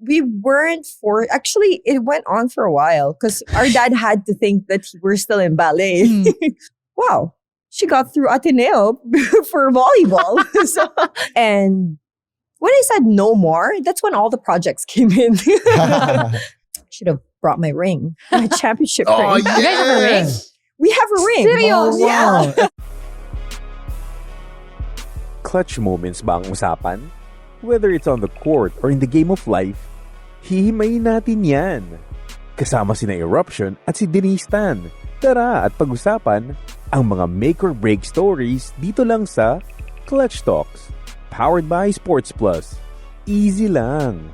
we weren't for. Actually, it went on for a while because our dad had to think that we're still in ballet. Wow, she got through Ateneo for volleyball. And when I said no more, that's when all the projects came in. Should have brought my ring, my championship ring. Yeah. You guys have a ring? We have a ring. Serious? Oh, wow. Yeah. Clutch moments ba ang usapan? Whether it's on the court or in the game of life, hihimayin natin yan. Kasama sina Eruption at si Denise Tan. Tara at pag-usapan ang mga make or break stories dito lang sa Clutch Talks. Powered by SportsPlus. Easy lang.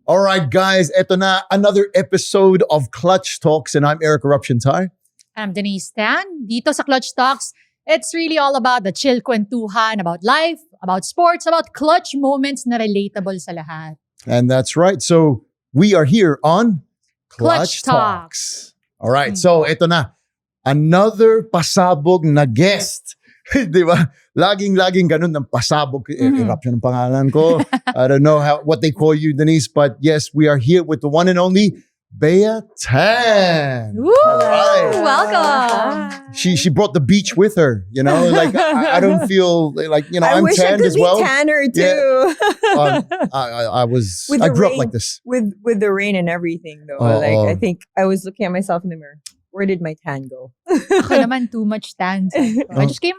All right, guys, eto na another episode of Clutch Talks, and I'm Eric Eruption Ty. I'm Denise Tan. Dito sa Clutch Talks, it's really all about the chill kwentuhan, about life, about sports, about clutch moments na relatable sa lahat. And that's right. So we are here on Clutch Talks. All right. So eto na. Another pasabog na guest. Di ba? Laging ganun ng pasabog. Eruption ang pangalan ko. I don't know what they call you, Denise, but yes, we are here with the one and only Bea Tan. Woo! All right. Welcome. She brought the beach with her, you know? Like, I don't feel like, you know, I I'm wish tanned I could as be well. tanner too. I I grew up like this. With the rain and everything though. I think I was looking at myself in the mirror. Where did my tan go? Ako naman too much tan. I just came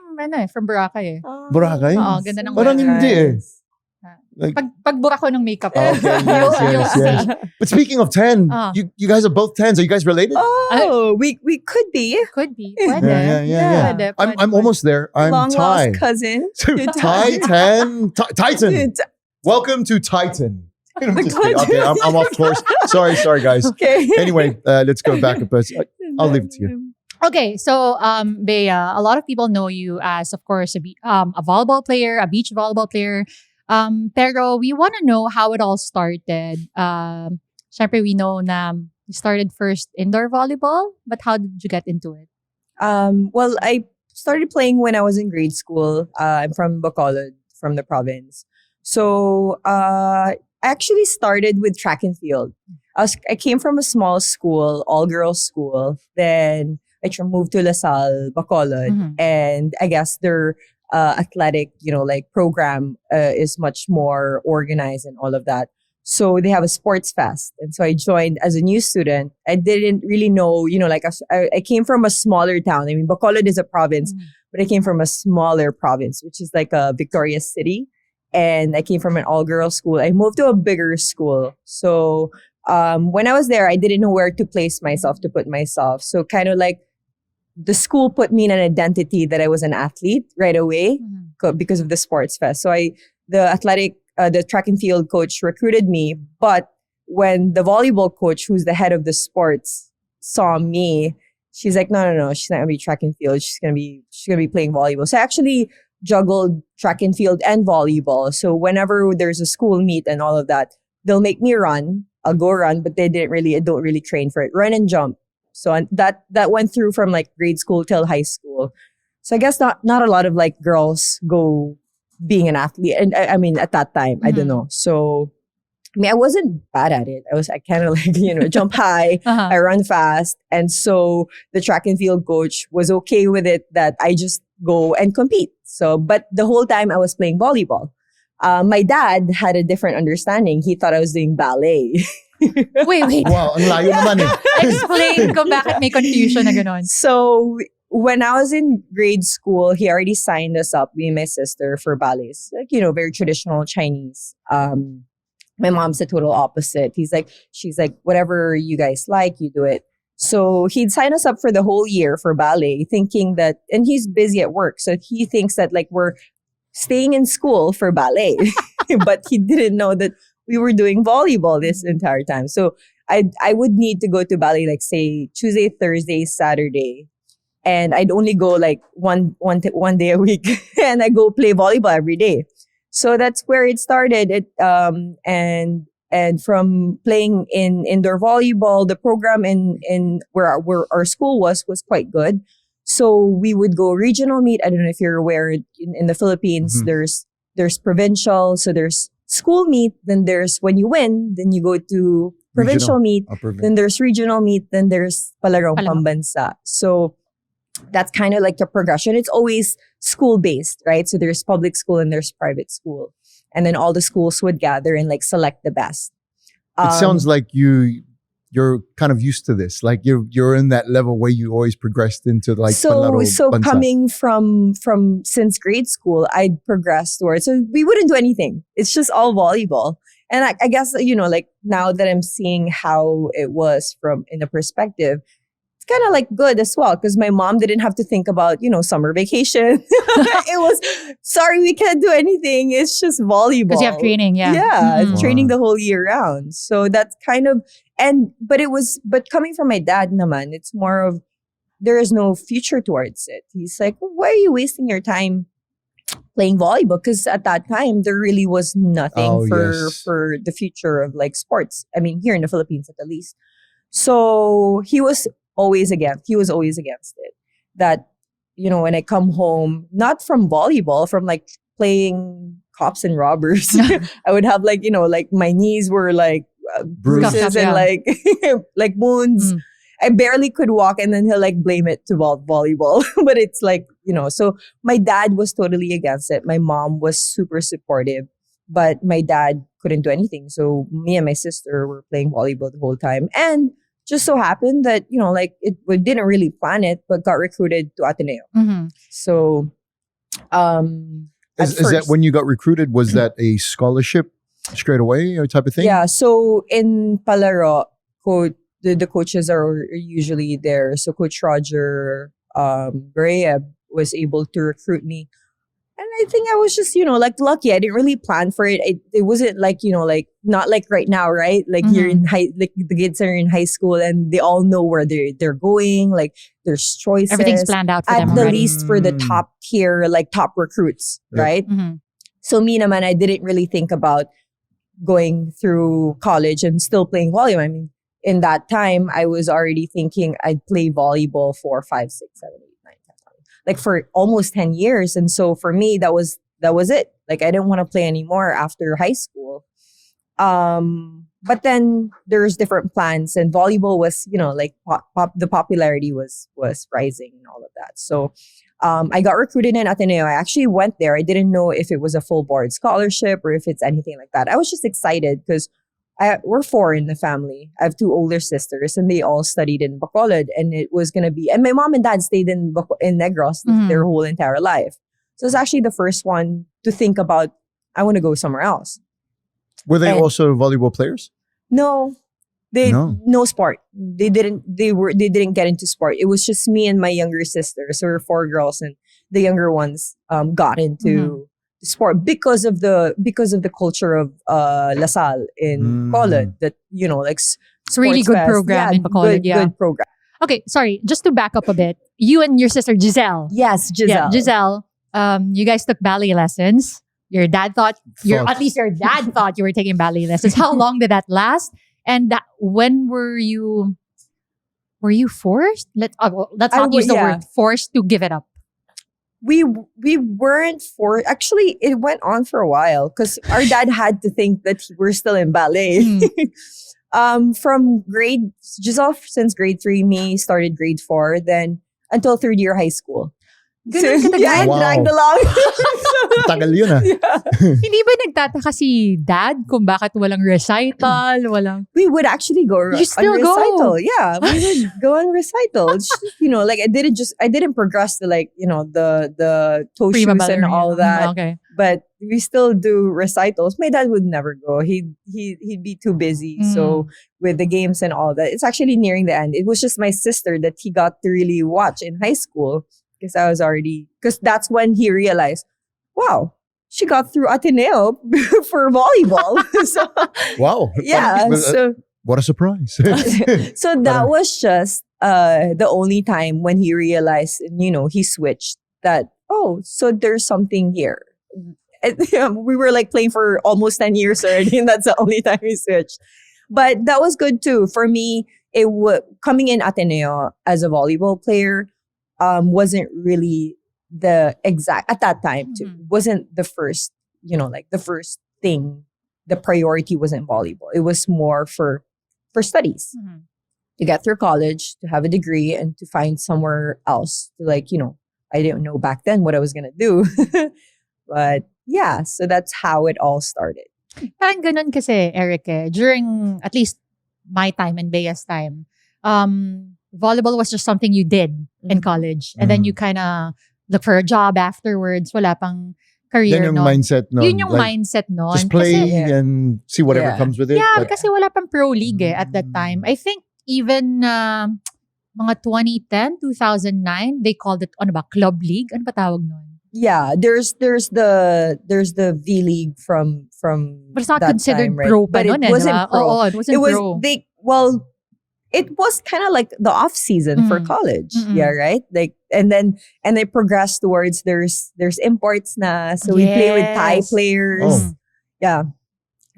from Boracay eh. Boracay? Oo, ganda ng Parang weather. hindi eh. Like, Pag bura ko ng makeup. okay, yes. But speaking of tan, you guys are both tans. Are you guys related? Oh, we could be. Could be. Pwede. Yeah. Pwede, I'm almost there. I'm Long Thai. lost cousin. Titan. Welcome to Titan. I'm just kidding. Okay, I'm off course. Sorry, guys. Okay. Anyway, let's go back a bit. I'll leave it to you. Okay, so Bea, a lot of people know you as, of course, a volleyball player, a beach volleyball player. Pero we want to know how it all started. Syempre, we know na you started first indoor volleyball, but how did you get into it? Well, I started playing when I was in grade school. I'm from Bacolod, from the province. So I actually started with track and field. I came from a small school, all-girls school. Then I moved to LaSalle, Bacolod. And I guess their athletic, program is much more organized and all of that. So they have a sports fest. And so I joined as a new student. I didn't really know, I came from a smaller town. I mean, Bacolod is a province, but I came from a smaller province, which is like a Victoria's City. And I came from an all-girls school. I moved to a bigger school. So when I was there, I didn't know where to place myself, to put myself. So kind of like the school put me in an identity that I was an athlete right away because of the sports fest. So the track and field coach recruited me. But when the volleyball coach, who's the head of the sports, saw me, she's like, no, she's not gonna be track and field. She's gonna be playing volleyball. So I actually juggled track and field and volleyball. So whenever there's a school meet and all of that, they'll make me run. I'll go run, but I don't really train for it. Run and jump. So that went through from like grade school till high school. So I guess not a lot of like girls go being an athlete. And I mean, at that time, I don't know. So I mean, I wasn't bad at it. I kind of like, jump high, I run fast. And so the track and field coach was okay with it that I just go and compete. So, but the whole time I was playing volleyball. My dad had a different understanding. He thought I was doing ballet. Wait. Wow, ang layo naman eh. Explain ko bakit may confusion na ganon. So, when I was in grade school, he already signed us up, me and my sister, for ballets. Like, very traditional Chinese. My mom's the total opposite. She's like, whatever you guys like, you do it. So he'd sign us up for the whole year for ballet, thinking that, and he's busy at work. So he thinks that like we're staying in school for ballet, but he didn't know that we were doing volleyball this entire time. So I would need to go to ballet, like say Tuesday, Thursday, Saturday. And I'd only go like one day a week and I go play volleyball every day. So that's where it started. And from playing in indoor volleyball, the program in where our school was quite good. So we would go regional meet. I don't know if you're aware, in the Philippines, there's there's provincial, so there's school meet, then there's when you win, then you go to provincial meet, then there's regional meet, then there's palarong pambansa. So that's kind of like the progression. It's always school-based, right? So there's public school and there's private school. And then all the schools would gather and like select the best. It sounds like you're kind of used to this. Like you're in that level where you always progressed into like palaro bansa. Coming from since grade school, I'd progressed towards, so we wouldn't do anything. It's just all volleyball. And I guess, like now that I'm seeing how it was from in a perspective, it's kind of like good as well, because my mom didn't have to think about, summer vacation. It was, sorry, we can't do anything. It's just volleyball. Because you have training, yeah. Yeah, training the whole year round. So that's kind of, but coming from my dad naman, it's more of, there is no future towards it. He's like, well, why are you wasting your time playing volleyball? Because at that time, there really was nothing for the future of like sports. I mean, here in the Philippines at the least. So he was always against it. That, when I come home, not from volleyball, from like playing cops and robbers, I would have like, like my knees were like bruises and like like wounds. I barely could walk, and then he'll like blame it to volleyball. But it's like, so my dad was totally against it. My mom was super supportive, but my dad couldn't do anything. So me and my sister were playing volleyball the whole time. And just so happened that, we didn't really plan it, but got recruited to Ateneo. So, is that when you got recruited? Was that a scholarship straight away or type of thing? Yeah. So in Palaro, the coaches are usually there. So Coach Roger Brea was able to recruit me. And I think I was just, like lucky. I didn't really plan for it. It wasn't like, like not like right now, right? Like you're in like the kids are in high school and they all know where they're going. Like there's choices. Everything's planned out for them at the already. least for the top tier, like top recruits, right? So me naman, I didn't really think about going through college and still playing volleyball. I mean, in that time, I was already thinking I'd play volleyball for 5, 6, 7, 8, 9, 10, 11, like for almost 10 years. And so for me, that was it. Like I didn't want to play anymore after high school. But then there's different plans, and volleyball was, like the popularity was rising and all of that. So I got recruited in Ateneo. I actually went there. I didn't know if it was a full board scholarship or if it's anything like that. I was just excited because we're 4 in the family. I have 2 older sisters, and they all studied in Bacolod, and it was gonna be. And my mom and dad stayed in Negros their whole entire life. So it's actually the first one to think about, I want to go somewhere else. Were they also volleyball players? No, no sport. They didn't get into sport. It was just me and my younger sister. So we're 4 girls, and the younger ones got into sport because of the culture of Lasal in Bacolod. That like it's a really good program in Bacolod. Good program. Okay, sorry, just to back up a bit. You and your sister Giselle. Yes, Giselle. Yeah, Giselle. You guys took ballet lessons. Your dad thought at least your dad thought you were taking ballet lessons. How long did that last? And when were you forced? Let's not use the word forced to give it up. We weren't forced. Actually, it went on for a while because our dad had to think that we're still in ballet. From Giselle since grade 3, me started grade 4, then until 3rd year high school. Dragged along. Tagal yun ah. Hindi ba nagtataka si dad kung bakit walang recital, We would actually go on recital. Yeah, we would go on recital. It's just, like I didn't progress to like, the toe shoes and all that. Okay. But we still do recitals. My dad would never go. He'd be too busy. So with the games and all that, it's actually nearing the end. It was just my sister that he got to really watch in high school. Because that's when he realized, wow, she got through Ateneo for volleyball. So, wow. Yeah. So what a surprise. So that was just the only time when he realized, he switched that, so there's something here. We were like playing for almost 10 years already, and that's the only time we switched. But that was good too. For me, coming in Ateneo as a volleyball player, wasn't really the exact, at that time too, wasn't the first like the first thing, the priority wasn't volleyball. It was more for studies, to get through college, to have a degree, and to find somewhere else to I didn't know back then what I was gonna do. But yeah, so that's how it all started. Parang ganun kasi, Eric, during at least my time and Bea's time, volleyball was just something you did in college. And then you kind of look for a job afterwards. Wala pang career, Then yung no? mindset nun. Yun yung like, mindset nun. just play Kasi, and see whatever Yeah. comes with it. yeah, but- kasi wala pang pro league at that time. I think even mga 2010, 2009, they called it, club league? Ano ba tawag nun? Yeah, there's the V League from But it's not that considered time, right? pro pa But nun, it wasn't diba? pro. Oo, it wasn't It was pro. it was kind of like the off season for college. Mm-mm. Yeah, right? Like and they progressed towards there's imports na. So we play with Thai Yes. players. Oh. Yeah.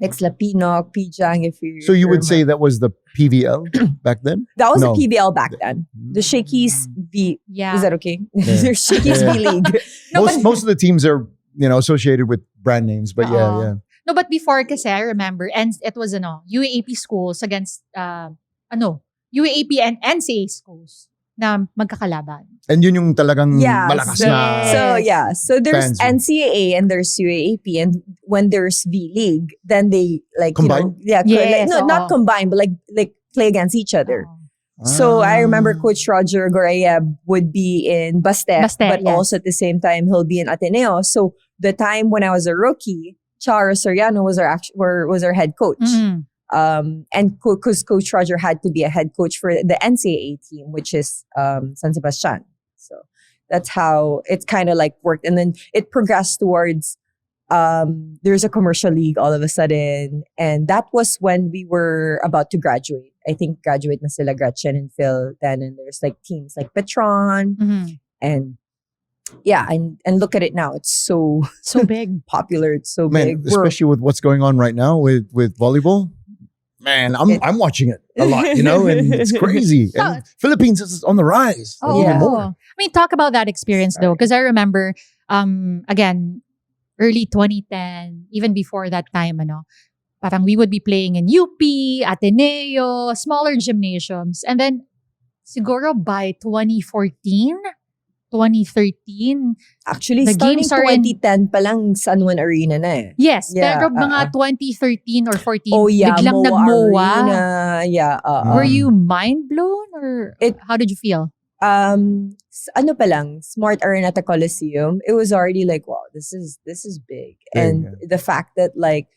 Like Slapinok, Pijang, if you So you would say remember. that was the PVL back then? that was No. the PBL back then. The Shakey's V. Yeah. Is that okay? Yeah. There's Shakey's Yeah. V League. No, most of the teams are, associated with brand names, but yeah, Oo. yeah. No, but before kasi I remember, and it was UAAP schools against UAAP and NCAA schools na magkakalaban. And yun yung talagang Yeah, malakas so- na. So there's Fans. NCAA and there's UAAP, and when there's V League, then they Combine? Yes, not oo. combine, but like play against each other. Oo. So I remember Ah. Coach Roger Gorayeb would be in Bastet, Bastet, but yes. also at the same time he'll be in Ateneo. So the time when I was a rookie, Charo Soriano was our head coach. Mm. And because Coach Roger had to be a head coach for the NCAA team, which is San Sebastian. So that's how it's kind of like worked. And then it progressed towards there's a commercial league all of a sudden. And that was when we were about to graduate. I think graduate na sila Gretchen and Phil then. And there's like teams like Petron. Mhm. And yeah, and look at it now. It's so So big. popular. It's so Man, big. We're- especially with what's going on right now with volleyball. Man, I'm watching it a lot, and it's crazy. And Philippines is on the rise. Oh, Even Yeah. more. I mean, talk about that experience though, because I remember, again, early 2010, even before that time, parang we would be playing in UP, Ateneo, smaller gymnasiums, and then siguro by 2014, 2013, Actually, The starting games are in- 2010 pa lang San Juan Arena na eh. yes, Yeah, pero mga 2013 or 14, Oh yeah, biglang MOA nag-MOA. Arena. Yeah. Were you mind blown or how did you feel? Ano pa lang, Smart Araneta Coliseum, it was already like, wow, this is big. And yeah. the fact that like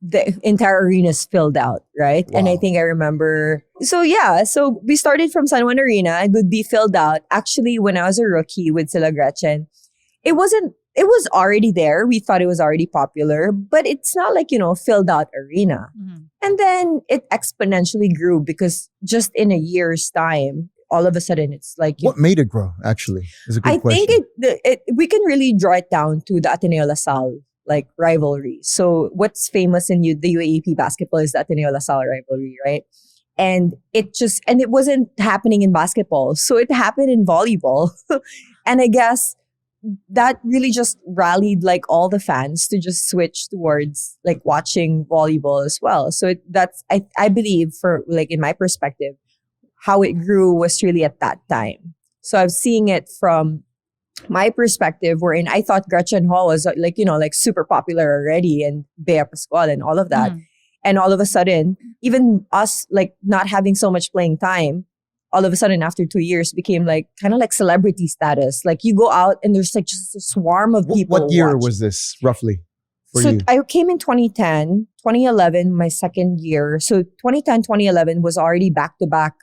the entire arena is filled out, right? And I Wow. think I remember. So yeah, so we started from San Juan Arena. It would be filled out. Actually, when I was a rookie with Sila Gretchen, it was already there. We thought it was already popular, but it's not like, filled out arena. Mhm. And then it exponentially grew because just in a year's time, all of a sudden it's like, What made it grow, actually, is a good I question. think we can really draw it down to the Ateneo LaSalle like rivalry. So what's famous in the UAAP basketball is the Ateneo LaSalle rivalry, right? And it wasn't happening in basketball. So it happened in volleyball. And I guess that really just rallied like all the fans to just switch towards like watching volleyball as well. So I believe, for like in my perspective, how it grew was really at that time. So I'm seeing it from my perspective, wherein I thought Gretchen Hall was like super popular already, and Bea Pascual and all of that. Mm. And all of a sudden, even us like not having so much playing time, all of a sudden after 2 years became like kind of like celebrity status. Like you go out and there's like just a swarm of people. What year watching. was this, roughly, for So you? I came in 2010, 2011, my second year. So 2010, 2011 was already back-to-back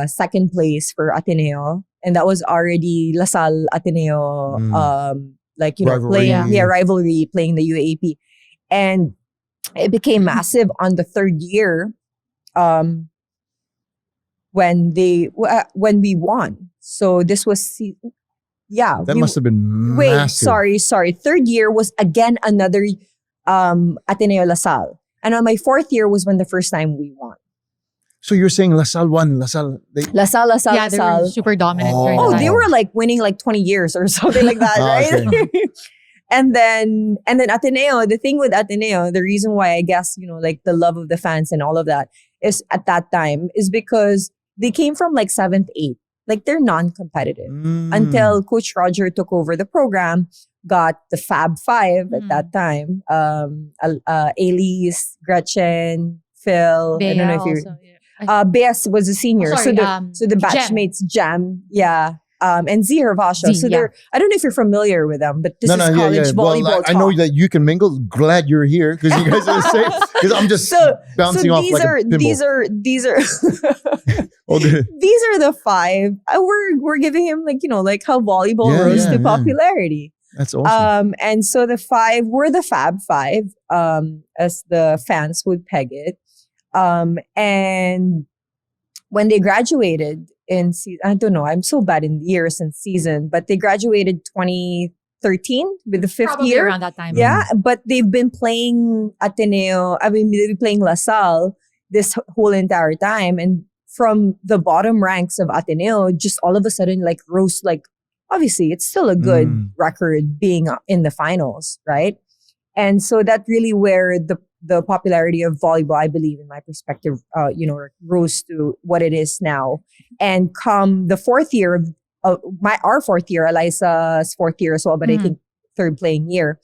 second place for Ateneo. And that was already LaSalle Ateneo, Rivalry. rivalry playing the UAP. And it became massive on the third year when we won. So this was, That must have been Wait, massive. sorry. Third year was again another Ateneo LaSalle. And on my fourth year was when the first time we won. So you're saying LaSalle won, LaSalle. LaSalle, Yeah, they were LaSalle. super dominant during Oh, the they time. were like winning like 20 years or something like that, Ah, right? And then Ateneo, the thing with Ateneo, the reason why I guess, like the love of the fans and all of that is at that time is because they came from like 7th, 8th. Like they're non-competitive until Coach Roger took over the program, got the Fab Five at that time. Elise, Gretchen, Phil. Bea I don't know if you. also, yeah. Bea was a senior, Oh, sorry, so the batchmates Jam, and Z Hervasio. Z, So they're. I don't know if you're familiar with them, but this is college volleyball. Well, I know talk. that you can mingle. Glad you're here because you guys are the same. Because I'm just bouncing off like a pinball. These are Okay. these are the 5. We're giving him like how volleyball rose to popularity. That's awesome. And so the 5 were the Fab Five, as the fans would peg it. And when they graduated in I don't know, I'm so bad in years and season, but they graduated 2013 with the 5th Probably year. around that time. Yeah, but they've been playing Ateneo. I mean, they've been playing La Salle this whole entire time. And from the bottom ranks of Ateneo, just all of a sudden like rose, like obviously it's still a good record being in the finals, right? And so that's really where the popularity of volleyball, I believe, in my perspective, rose to what it is now. And come the 4th year of our 4th year, Eliza's 4th year as well, but I think 3rd playing year,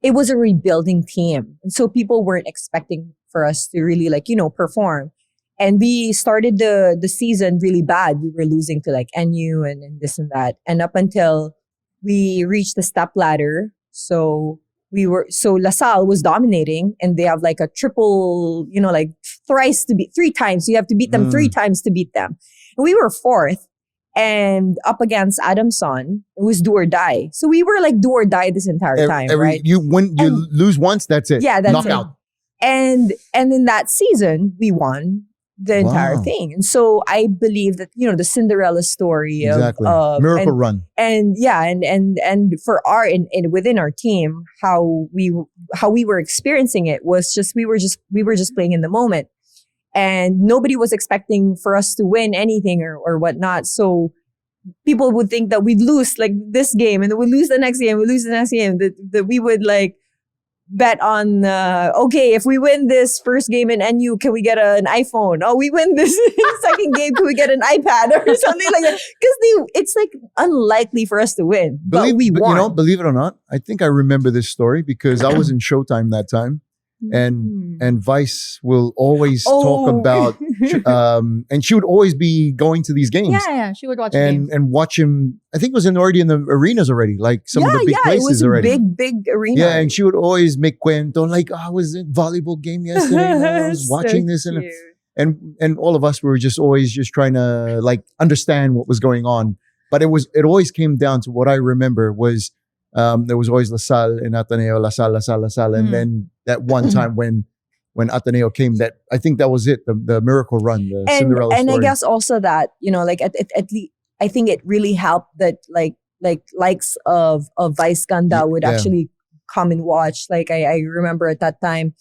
it was a rebuilding team. And so people weren't expecting for us to really perform. And we started the season really bad. We were losing to like NU and this and that. And up until we reached the step ladder. So La Salle was dominating and they have like a triple, like thrice to beat, 3 times. So you have to beat them 3 times to beat them. And we were 4th and up against Adamson. It was do or die. So we were like do or die this entire time, right? You lose once, that's it. Yeah, that's knockout. And in that season, we won the entire thing. And so I believe that, the Cinderella story of Miracle Run. And for within our team, how we were experiencing it was just we were just playing in the moment. And nobody was expecting for us to win anything or whatnot. So people would think that we'd lose like this game and then we'd lose the next game, that we would like bet on, okay, if we win this first game in NU, can we get an iPhone? Oh, we win this second game, can we get an iPad or something like that? Because it's like unlikely for us to win, but we won. Believe it or not, I think I remember this story because I was in Showtime that time. And Vice will always talk about, and she would always be going to these games. Yeah, she would watch games. And watch him. I think it was already in the arenas already, like some of the big places it was already. Big arena. Yeah, and she would always make cuento like, I was in volleyball game yesterday. And I was watching this, and all of us were just always just trying to like understand what was going on. But it always came down to what I remember was. There was always La Salle and Ateneo, La Salle. And then that one time when Ateneo came, that I think that was it, the miracle run, the Cinderella story. And I guess also that, like at least, I think it really helped that like likes of Vice Ganda would actually come and watch. Like I remember at that time,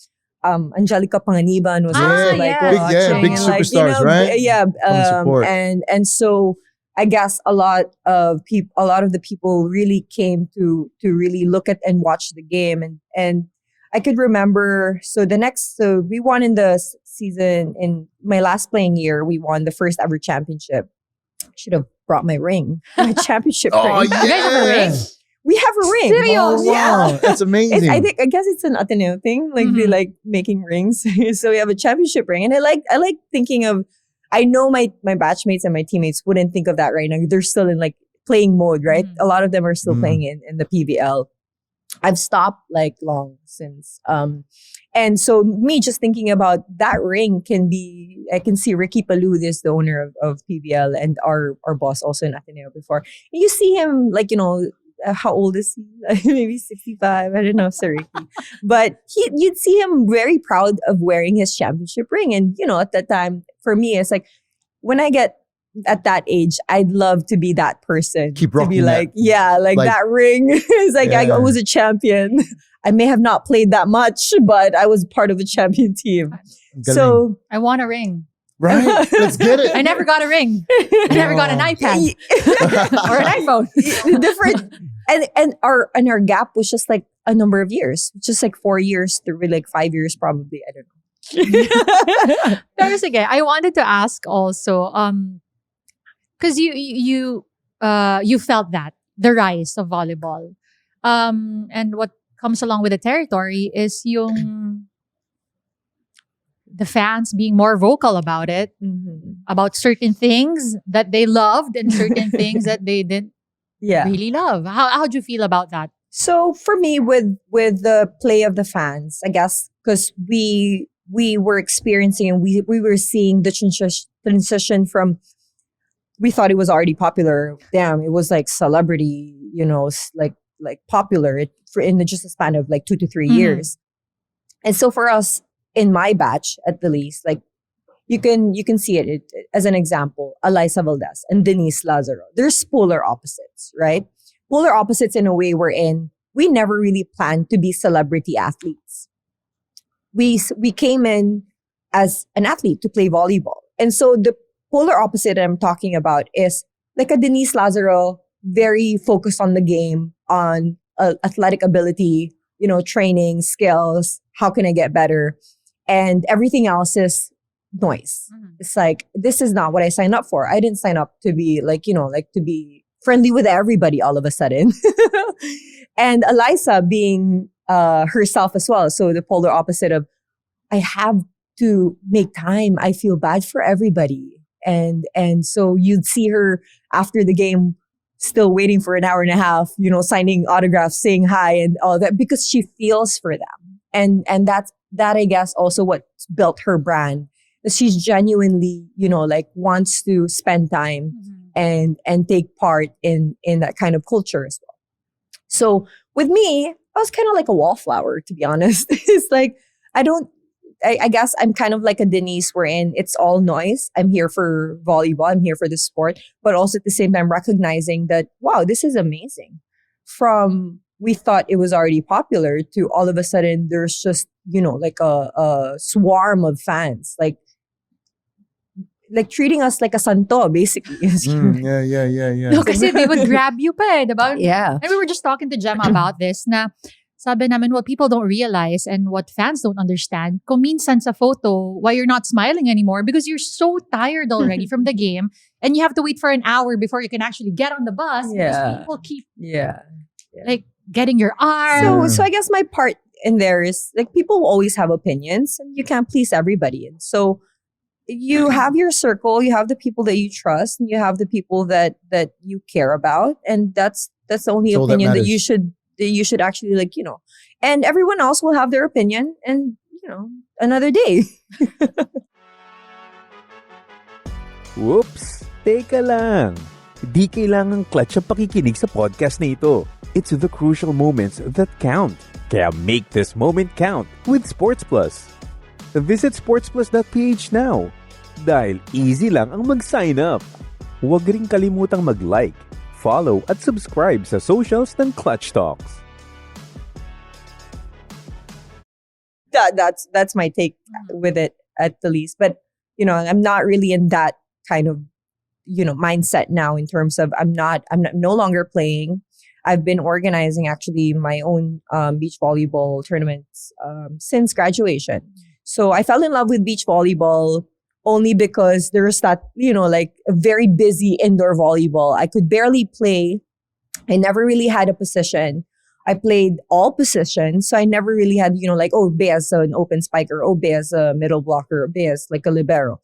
Angelica Panganiban was also like watching. Big superstars, right? Yeah. And so I guess a lot of the people really came to really look at and watch the game. And I could remember, so we won in the season, in my last playing year, we won the first ever championship. Should have brought my ring, my championship ring. You guys have a ring? We have a ring. Serious? Oh, wow. Yeah. That's amazing. I guess it's an Ateneo thing. Like they like making rings. So we have a championship ring. And I like thinking of, I know my batchmates and my teammates wouldn't think of that right now. They're still in like playing mode, right? A lot of them are still playing in the PVL. I've stopped like long since. And so me just thinking about that ring I can see Ricky Palud is the owner of PVL and our boss also in Ateneo before. And you see him like, how old is he? Maybe 65. I don't know, Sir Ricky. But you'd see him very proud of wearing his championship ring. And, at that time, for me, it's like, when I get at that age, I'd love to be that person. Keep rocking to be like, that ring. It's like, I was a champion. I may have not played that much, but I was part of a champion team. So I want a ring. Right? Let's get it. I never got a ring. I never got an iPad or an iPhone. Different. our gap was just like a number of years, just like 4 years to like 5 years probably. I don't know. Pero sige, I wanted to ask also, because you felt that the rise of volleyball, and what comes along with the territory is yung the fans being more vocal about it, about certain things that they loved and certain things that they didn't Yeah. really love. How'd you feel about that? So for me, with the play of the fans, I guess because we were experiencing and we were seeing the transition from, we thought it was already popular. Damn, it was like celebrity, like popular in just a span of like 2 to 3 years. And so for us, in my batch at the least, like you can see it as an example, Alyssa Valdez and Denise Lazaro. There's polar opposites, right? Polar opposites in a way wherein we never really planned to be celebrity athletes. We came in as an athlete to play volleyball. And so the polar opposite I'm talking about is like a Denise Lazaro, very focused on the game, on athletic ability, training, skills, how can I get better? And everything else is noise. It's like, this is not what I signed up for. I didn't sign up to be like to be friendly with everybody all of a sudden. And Alyssa being herself as well. So the polar opposite of, I have to make time. I feel bad for everybody. And so you'd see her after the game still waiting for an hour and a half, signing autographs, saying hi and all that, because she feels for them. And that I guess also what built her brand. She's genuinely, wants to spend time and take part in that kind of culture as well. So with me, I was kind of like a wallflower, to be honest. It's like, I guess I'm kind of like a Denise wherein it's all noise. I'm here for volleyball. I'm here for the sport, but also at the same time recognizing that, wow, this is amazing. From we thought it was already popular to all of a sudden there's just, like a swarm of fans, like treating us like a santo, basically. Yeah. No, kasi they would grab you pa diba? Yeah. And we were just talking to Gemma about this na sabi namin, what people don't realize and what fans don't understand, kung minsan sa photo, why you're not smiling anymore because you're so tired already from the game and you have to wait for an hour before you can actually get on the bus because people keep like getting your arm. So I guess my part in there is like people will always have opinions and you can't please everybody. And so you have your circle, you have the people that you trust, and you have the people that you care about, and that's the only opinion that you should actually and everyone else will have their opinion and another day. Whoops! Teka lang! Di kailangang clutch ang pakikinig sa podcast na ito. It's the crucial moments that count. Kaya make this moment count with SportsPlus. Visit sportsplus.ph now. Dahil easy lang ang mag-sign up. Huwag ring kalimutang mag-like, follow at subscribe sa socials ng Clutch Talks. That's my take with it at the least. But I'm not really in that kind of mindset now in terms of I'm no longer playing. I've been organizing actually my own beach volleyball tournaments since graduation. So I fell in love with beach volleyball only because there's that, like a very busy indoor volleyball. I could barely play. I never really had a position. I played all positions. So I never really had, Bea's an open spiker, Bea's a middle blocker, Bea's like a libero.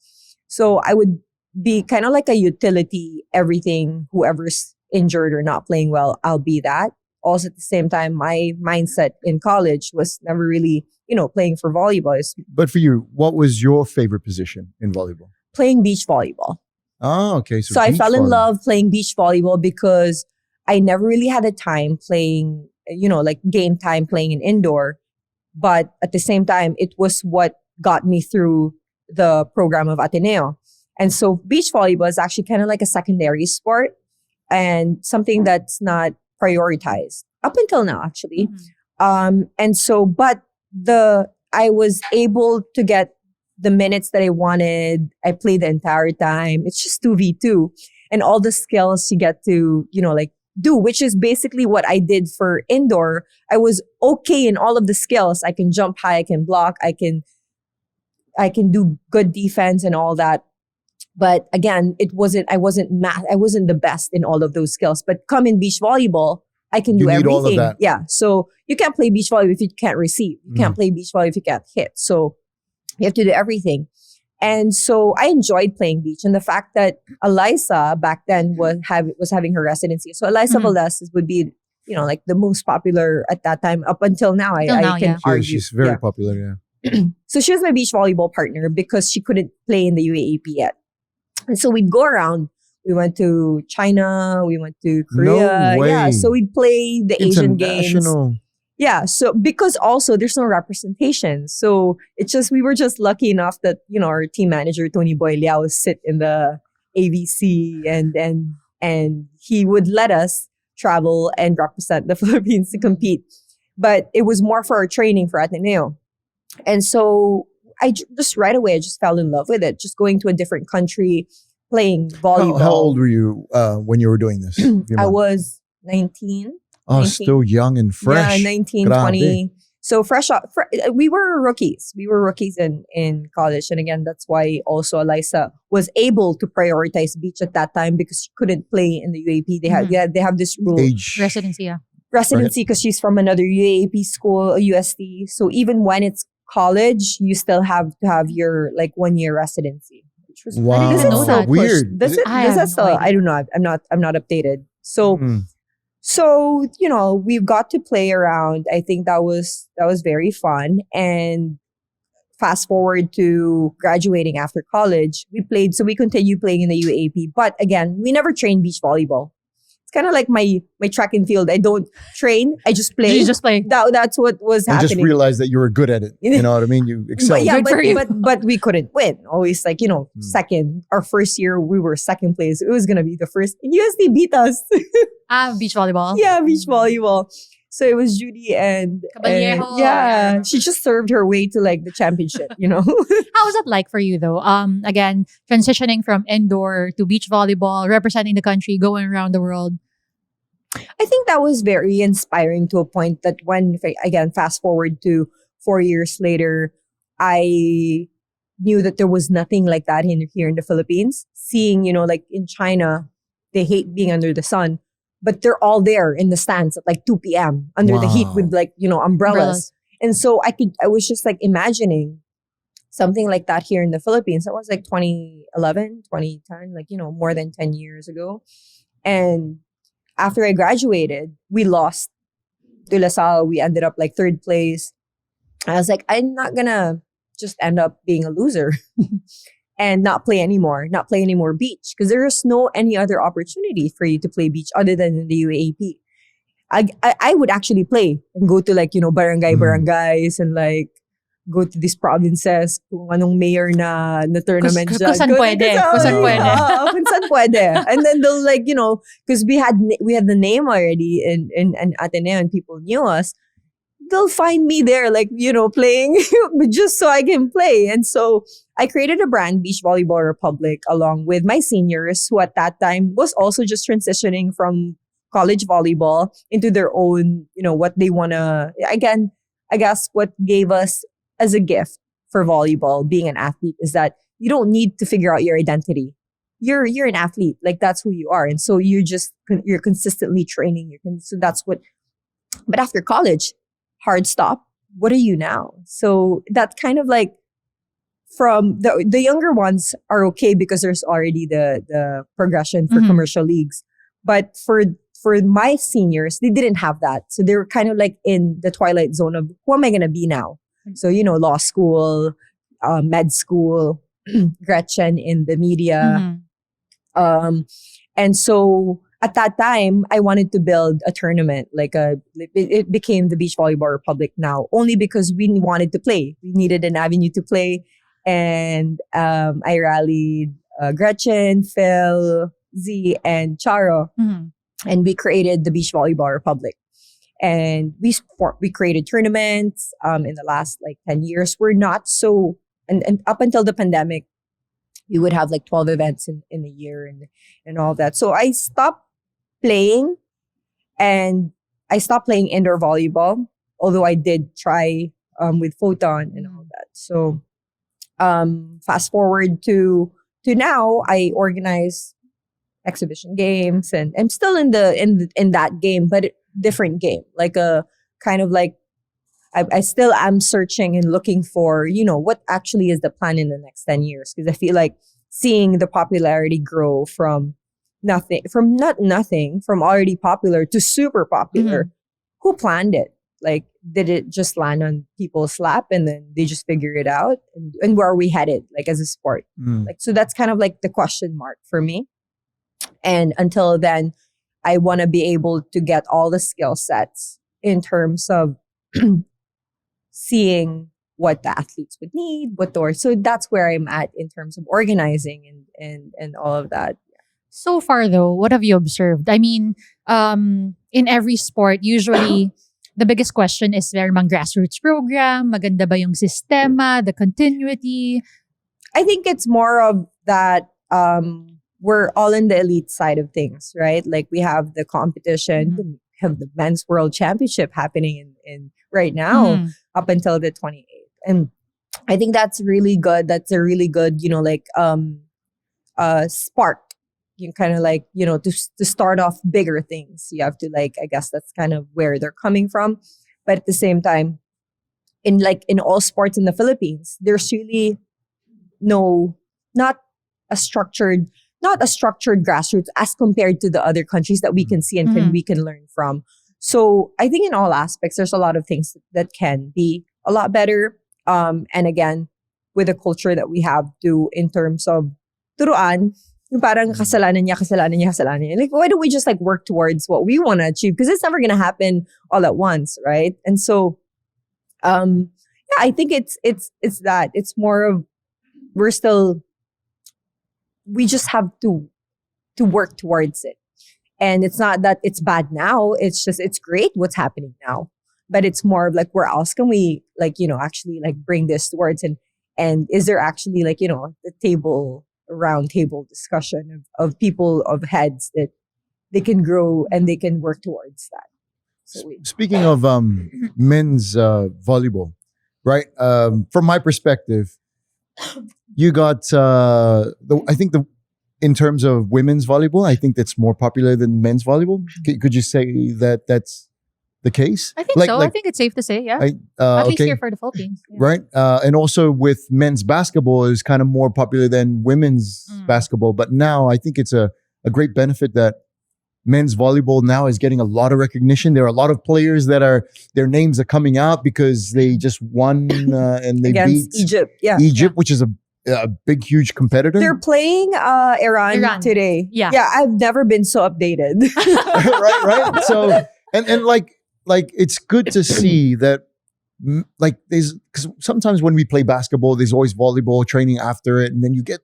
So I would be kind of like a utility, everything, whoever's injured or not playing well, I'll be that. Also at the same time, my mindset in college was never really, playing for volleyball. But for you, what was your favorite position in volleyball? Playing beach volleyball. Oh, okay. So I fell in love playing beach volleyball because I never really had a time playing, like game time playing in indoor. But at the same time, it was what got me through the program of Ateneo. And so beach volleyball is actually kind of like a secondary sport and something that's not prioritized up until now, actually. And so, but I was able to get the minutes that I wanted. I played the entire time. It's just 2v2 and all the skills you get to, do, which is basically what I did for indoor. I was okay in all of the skills. I can jump high, I can block, I can do good defense and all that. But again, I wasn't the best in all of those skills. But come in beach volleyball, I can do You need everything. all of that. Yeah. So you can't play beach volleyball if you can't receive. You can't play beach volleyball if you can't hit. So you have to do everything. And so I enjoyed playing beach. And the fact that Eliza back then was having her residency. So Eliza Valdez would be, like the most popular at that time up until now. I can argue. She's very popular, So she was my beach volleyball partner because she couldn't play in the UAAP yet. And so we'd go around. We went to China. We went to Korea. No way. Yeah. So we'd play the Asian Games. International. Yeah. So because also there's no representation. So we were just lucky enough that, our team manager, Tony Boy Liao, would sit in the AVC and he would let us travel and represent the Philippines to compete. But it was more for our training for Ateneo. And so I just right away, I just fell in love with it. Just going to a different country, playing volleyball. How old were you when you were doing this? I was 19. Oh, 19. still young and fresh. Yeah, 19, Grabe. 20. So we were rookies. We were rookies in college. And again, that's why also Eliza was able to prioritize beach at that time because she couldn't play in the UAP. They have this rule. Age. Residency, yeah. Residency because she's from another UAP school, a USD. So even when it's college, you still have to have your 1 year residency. Which was Wow. Does it know that? Weird. Does it? I Does have that still? no idea. I don't know. I'm not updated. So. Mm. So, we've got to play around. I think that was very fun. And fast forward to graduating after college, we continued playing in the UAP. But again, we never trained beach volleyball. It's kind of like my track and field. I don't train. I just play. You just play. That's what was I happening. just realized that you were good at it. You know what I mean? You excelled. But yeah, Good for you. but we couldn't win. Always second. Our first year, we were second place. It was going to be the first. USD beat us. Beach volleyball. Yeah, beach volleyball. So it was Judy and Caballero. yeah, she just served her way to the championship, How was it like for you though? Again, transitioning from indoor to beach volleyball, representing the country, going around the world. I think that was very inspiring to a point that when, again, fast forward to 4 years later, I knew that there was nothing like that here in the Philippines. Seeing, in China, they hate being under the sun. But they're all there in the stands at 2 p.m. under the heat with umbrellas. And so I was just imagining something like that here in the Philippines. That was 2011, 2010, more than 10 years ago. And after I graduated, we lost to LaSalle. We ended up third place. I was I'm not gonna just end up being a loser. And not play anymore beach because there is no any other opportunity for you to play beach other than in the UAAP. I would actually play and go to barangays and go to these provinces kung anong mayor na tournament Kung saan pwede. Kung saan pwede. Kung saan pwede. And then they'll because we had the name already in Ateneo and people knew us. They'll find me there, playing just so I can play. And so I created a brand, Beach Volleyball Republic, along with my seniors, who at that time was also just transitioning from college volleyball into their own, what they want to, again, I guess what gave us as a gift for volleyball, being an athlete, is that you don't need to figure out your identity. You're an athlete, that's who you are. And so you're consistently training. So that's what, but after college, hard stop. What are you now? So that's kind of from the younger ones are okay because there's already the progression for commercial leagues. But for my seniors, they didn't have that. So they were kind of in the twilight zone of who am I going to be now? So, law school, med school, Gretchen in the media. And so at that time, I wanted to build a tournament, it became the Beach Volleyball Republic now, only because we wanted to play. We needed an avenue to play. And I rallied Gretchen, Phil, Z, and Charo. And we created the Beach Volleyball Republic. And we created tournaments in the last 10 years. We're not so, and up until the pandemic, we would have 12 events in a year and all that. So I stopped playing And I stopped playing indoor volleyball, although I did try with Photon and all that. So fast forward to now, I organize exhibition games, and I'm still in that game, but different game, like a kind of like I still am searching and looking for, what actually is the plan in the next 10 years. Because I feel like seeing the popularity grow from nothing, from already popular to super popular. Who planned it? Like, did it just land on people's lap and then they just figure it out? And where are we headed, like, as a sport? Like, so that's kind of like the question mark for me. And until then, I want to be able to get all the skill sets in terms of seeing what the athletes would need, so that's where I'm at in terms of organizing and all of that. So far, though, what have you observed? I mean, in every sport, usually the biggest question is, meron bang grassroots program? Maganda ba yung sistema, the continuity? I think it's more of that we're all in the elite side of things, right? Like, we have the competition, we have the men's world championship happening in right now up until the 28th. And I think that's really good. That's a really good, spark. You kind of like, to start off bigger things. You have to, like, I guess that's kind of where they're coming from. But at the same time, in all sports in the Philippines, there's really not a structured grassroots as compared to the other countries that we can see and we can learn from. So I think in all aspects, there's a lot of things that can be a lot better. And again, with the culture that we have in terms of turuan, yung parang kasalanan niya. Like, why don't we just like work towards what we want to achieve? Because it's never going to happen all at once, right? And so, I think it's that. It's more of, we just have to work towards it. And it's not that it's bad now. It's just, it's great what's happening now. But it's more of like, where else can we actually like bring this towards, and is there actually like, the round table discussion of people, of heads that they can grow and they can work towards that. So speaking of men's volleyball, right? From my perspective, you got I think in terms of women's volleyball, I think that's more popular than men's volleyball. Could you say that that's the case? I think so. I think it's safe to say, yeah. At least here for the Philippines. Yeah. Right. And also with men's basketball is kind of more popular than women's basketball. But now I think it's a great benefit that men's volleyball now is getting a lot of recognition. There are a lot of players their names are coming out because they just won and they beat Egypt. Which is a big, huge competitor. They're playing Iran today. Yeah. I've never been so updated. right. So and like it's good to see that, like, because sometimes when we play basketball, there's always volleyball training after it, and then you get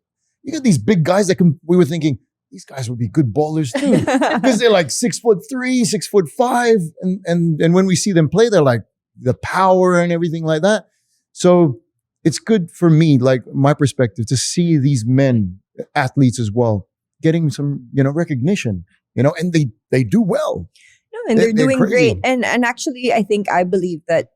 these big guys we were thinking these guys would be good ballers too because they're like 6'3", 6'5", and when we see them play, they're like the power and everything like that. So it's good for me, like my perspective, to see these men athletes as well getting some recognition, and they do well. And they're doing great. And actually, I believe that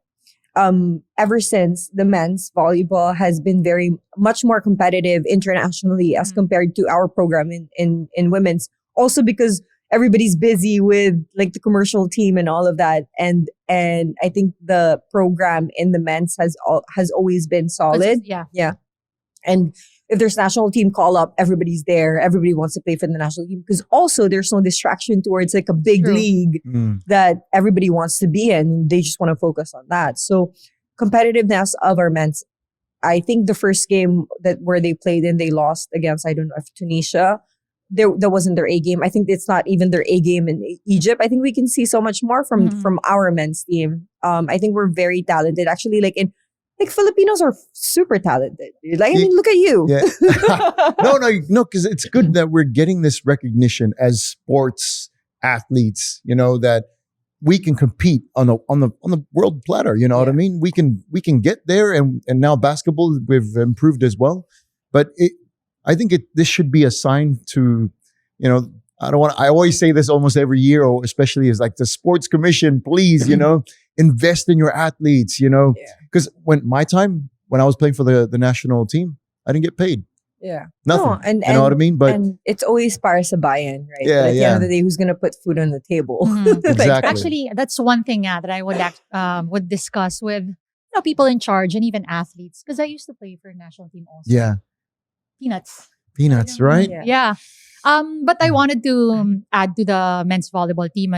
ever since the men's volleyball has been very much more competitive internationally as compared to our program in women's. Also because everybody's busy with like the commercial team and all of that. And I think the program in the men's has always been solid. Yeah. And if there's national team call up, everybody's there. Everybody wants to play for the national team because also there's no distraction towards like a big league that everybody wants to be in. They just want to focus on that. So competitiveness of our men's, I think the first game where they played and they lost against, I don't know if Tunisia, that wasn't their A game. I think it's not even their A game in Egypt. I think we can see so much more from our men's team. I think we're very talented. Actually, like Filipinos are super talented. Like, I mean, look at you. Yeah. No, because it's good that we're getting this recognition as sports athletes. That we can compete on the world platter. You know what I mean? We can get there, and now basketball we've improved as well. But I think this should be a sign to I always say this almost every year, or especially as like the sports commission, please, invest in your athletes, because when I was playing for the national team, I didn't get paid. Yeah. Nothing. No, and you know what I mean? But and it's always para sa bayan, right? Yeah, But at the yeah. end of the day, who's gonna put food on the table? Mhm. Exactly. Actually, that's one thing that I would discuss with people in charge and even athletes, because I used to play for national team also. yeah, Peanuts. right? Yeah. Yeah. But I wanted to add to the men's volleyball team,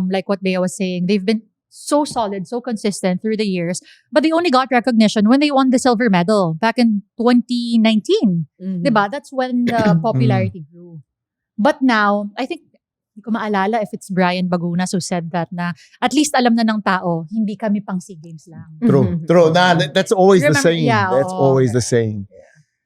like what Bea was saying, they've been so solid, so consistent through the years, but they only got recognition when they won the silver medal back in 2019. Mhm. Diba? That's when the popularity grew. But now, I think, hindi ko maalala if it's Brian Bagunas who said that na at least alam na ng tao, hindi kami pang SEA Games lang. True. That's always the Remember- saying. yeah, That's oo. always the saying.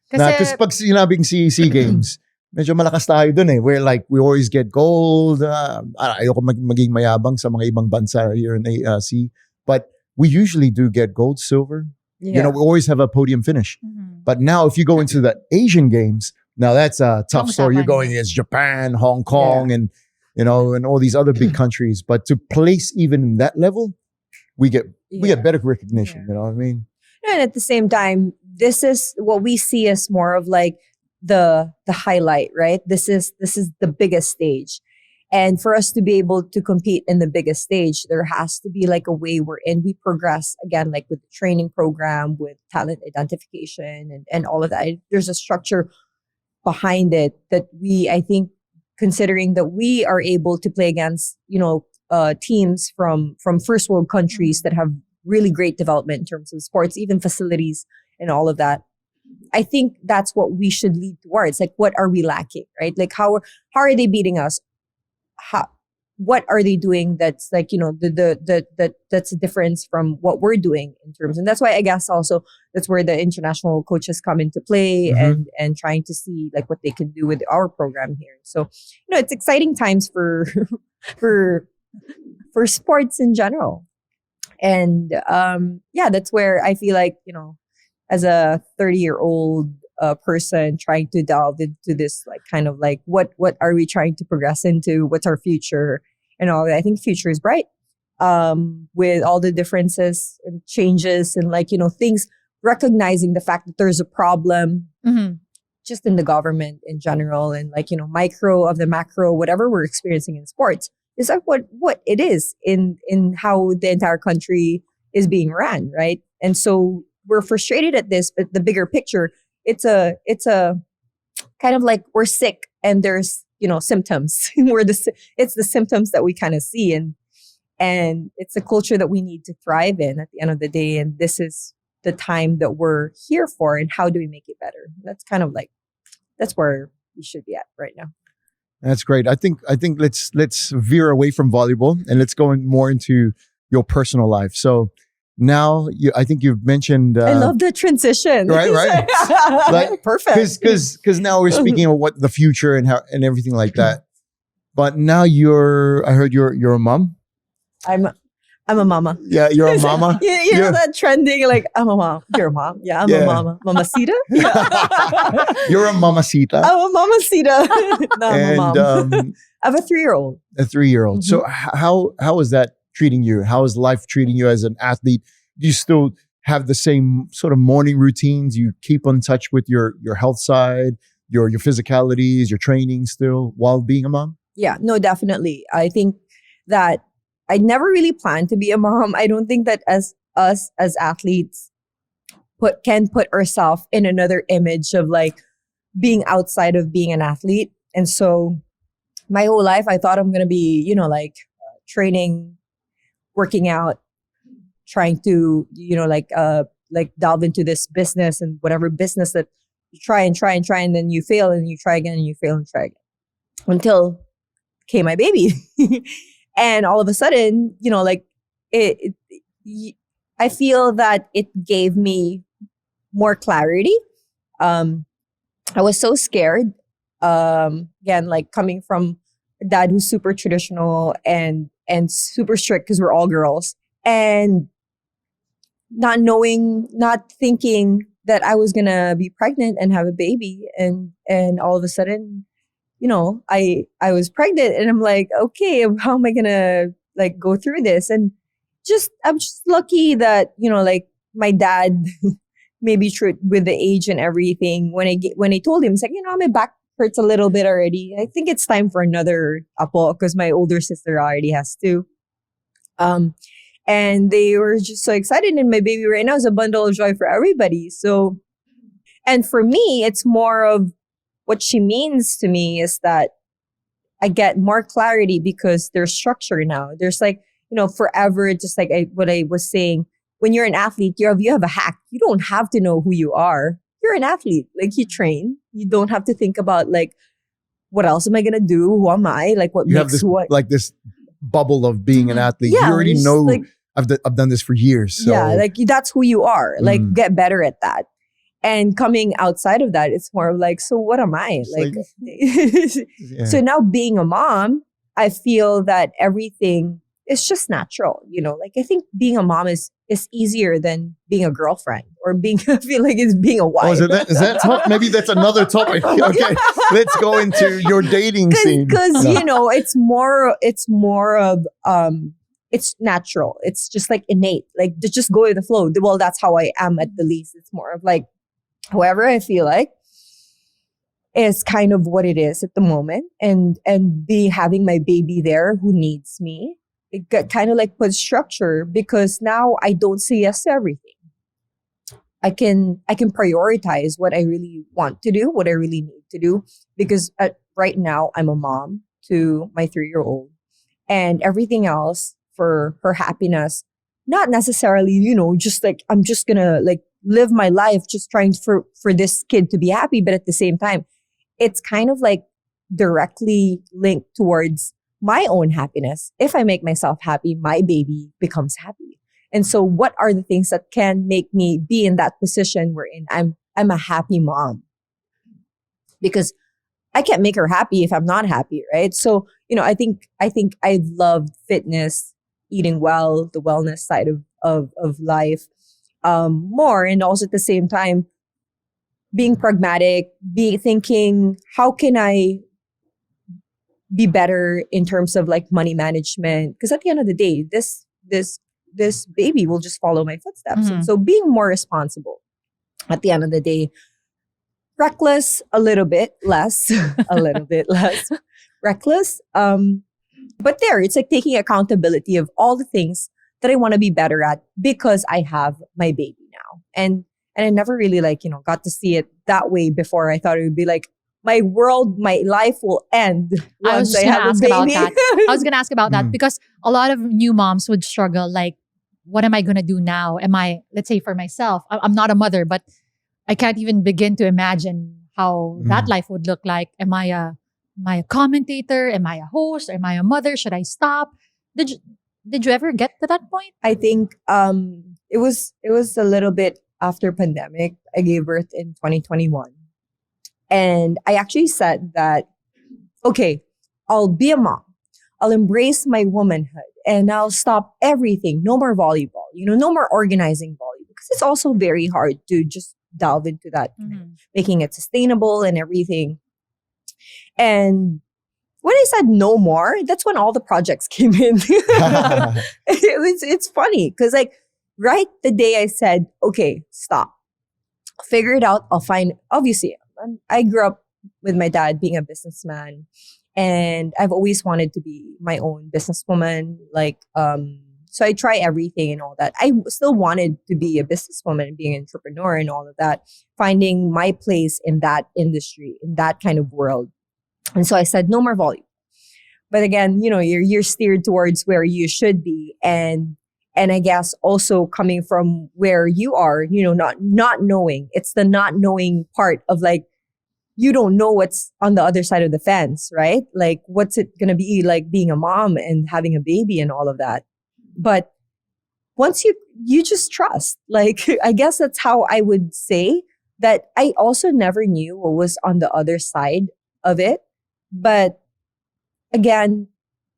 Kasi, Because pag sinabing SEA Games, medyo malakas tayo dun eh. Where like, we always get gold. Ayoko maging mayabang sa mga ibang bansa here in ASEA. But we usually do get gold, silver. Yeah. We always have a podium finish. Mhm. But now if you go into the Asian Games, now that's a tough story. You're Usapan. going against Japan, Hong Kong, and and all these other big countries. But to place even in that level, we get better recognition. Yeah. You know what I mean? And at the same time, this is what we see as more of like the highlight, right? This is the biggest stage. And for us to be able to compete in the biggest stage, there has to be like a way wherein we progress again, like with the training program, with talent identification and all of that. There's a structure behind it that I think, considering that we are able to play against, teams from first world countries that have really great development in terms of sports, even facilities and all of that. I think that's what we should lead towards. Like, what are we lacking, right? Like, how are they beating us? What are they doing that's like, that's a difference from what we're doing in terms. And that's why I guess also that's where the international coaches come into play and trying to see like what they can do with our program here. So, it's exciting times for for sports in general. And that's where I feel like, as a 30-year-old person trying to delve into this, like kind of like what are we trying to progress into? What's our future and all that? I think the future is bright, with all the differences and changes and like, things, recognizing the fact that there's a problem just in the government in general and like, micro of the macro, whatever we're experiencing in sports. Is that what it is in how the entire country is being ran, right? And so we're frustrated at this, but the bigger picture, it's a kind of like we're sick and there's symptoms. It's the symptoms that we kind of see, and it's a culture that we need to thrive in at the end of the day. And this is the time that we're here for. And how do we make it better? That's kind of like that's where we should be at right now. That's great. I think let's veer away from volleyball and let's go more into your personal life. So now I think you've mentioned. I love the transition. Right. Like, perfect. Because now we're speaking of what the future and how and everything like that. But now I heard you're a mom. I'm a mama. Yeah, you're a mama. you know that trending, like, I'm a mom. You're a mom. Yeah, I'm a mama. Mamacita? Yeah. You're a mamacita. I'm a mamacita. No, I'm a mom. I have a 3-year-old. A 3-year-old. So how is that treating you? How is life treating you as an athlete? Do you still have the same sort of morning routines? You keep in touch with your health side, your physicalities, your training still while being a mom? Yeah, no, definitely. I think that I never really planned to be a mom. I don't think that as us as athletes can put ourselves in another image of like being outside of being an athlete. And so my whole life, I thought I'm going to be, training, working out, trying to, like delve into this business and whatever business that you try, and then you fail and you try again and you fail and try again until came my baby. And all of a sudden, I feel that it gave me more clarity. I was so scared. Again, like coming from a dad who's super traditional and super strict because we're all girls, and not thinking that I was gonna be pregnant and have a baby, and all of a sudden, I was pregnant, and I'm like, okay, how am I gonna like go through this? And I'm just lucky that, like my dad, maybe true with the age and everything. When I told him, it's like, my back hurts a little bit already. I think it's time for another apo because my older sister already has two. And they were just so excited. And my baby right now is a bundle of joy for everybody. So, and for me, it's more of what she means to me is that I get more clarity because there's structure now. There's like, forever, just like what I was saying, when you're an athlete, you have a hack. You don't have to know who you are. You're an athlete. Like you train. You don't have to think about like, what else am I going to do? Who am I? Like what You have makes this what? like this bubble of being an athlete. Yeah, You already it's know like- I've done this for years. So. Yeah, like that's who you are. Like Mm. get better at that. And coming outside of that, it's more of like, so what am I? It's yeah. So now being a mom, I feel that everything is just natural. Like I think being a mom is easier than being a girlfriend or I feel like it's being a wife. Is that tough? Maybe that's another topic. Okay, let's go into your dating scene. Because No. it's more of it's natural. It's just like innate. Like just go with the flow. Well, that's how I am at the least. It's more of like however I feel like is kind of what it is at the moment, and having my baby there who needs me. It got kind of like put structure because now I don't say yes to everything. I can prioritize what I really want to do, what I really need to do, because right now I'm a mom to my 3-year-old, and everything else for her happiness, not necessarily, just like I'm just gonna like live my life just trying for this kid to be happy, but at the same time, it's kind of like directly linked towards my own happiness. If I make myself happy, my baby becomes happy. And so what are the things that can make me be in that position wherein I'm a happy mom? Because I can't make her happy if I'm not happy, right? So, I think I loved fitness, eating well, the wellness side of life more. And also at the same time, being pragmatic, thinking, how can I be better in terms of like money management? Because at the end of the day, this baby will just follow my footsteps. Mhm. And so being more responsible at the end of the day, reckless, a little bit less, reckless. But it's like taking accountability of all the things that I want to be better at because I have my baby now. And I never really got to see it that way before. I thought it would be like, my life will end I was once just I gonna have a ask baby. about that. I was going to ask about that Mm. because a lot of new moms would struggle. Like, what am I going to do now? Let's say for myself, I'm not a mother, but I can't even begin to imagine how that life would look like. Am I a commentator? Am I a host? Am I a mother? Should I stop? Did you ever get to that point? I think it was a little bit after pandemic. I gave birth in 2021. And I actually said that, okay, I'll be a mom. I'll embrace my womanhood and I'll stop everything. No more volleyball, no more organizing volleyball, because it's also very hard to just delve into that, making it sustainable and everything. And when I said no more, that's when all the projects came in. It's funny because like right the day I said, okay, stop, figure it out. I'll find, obviously, I grew up with my dad being a businessman, and I've always wanted to be my own businesswoman. So I try everything and all that. I still wanted to be a businesswoman, being an entrepreneur and all of that, finding my place in that industry, in that kind of world. And so I said, no more volleyball. But again, you're steered towards where you should be. And I guess also coming from where you are, not knowing. It's the not knowing part of like, you don't know what's on the other side of the fence, right? Like, what's it going to be like being a mom and having a baby and all of that. But once you just trust, like, I guess that's how I would say that I also never knew what was on the other side of it. But again,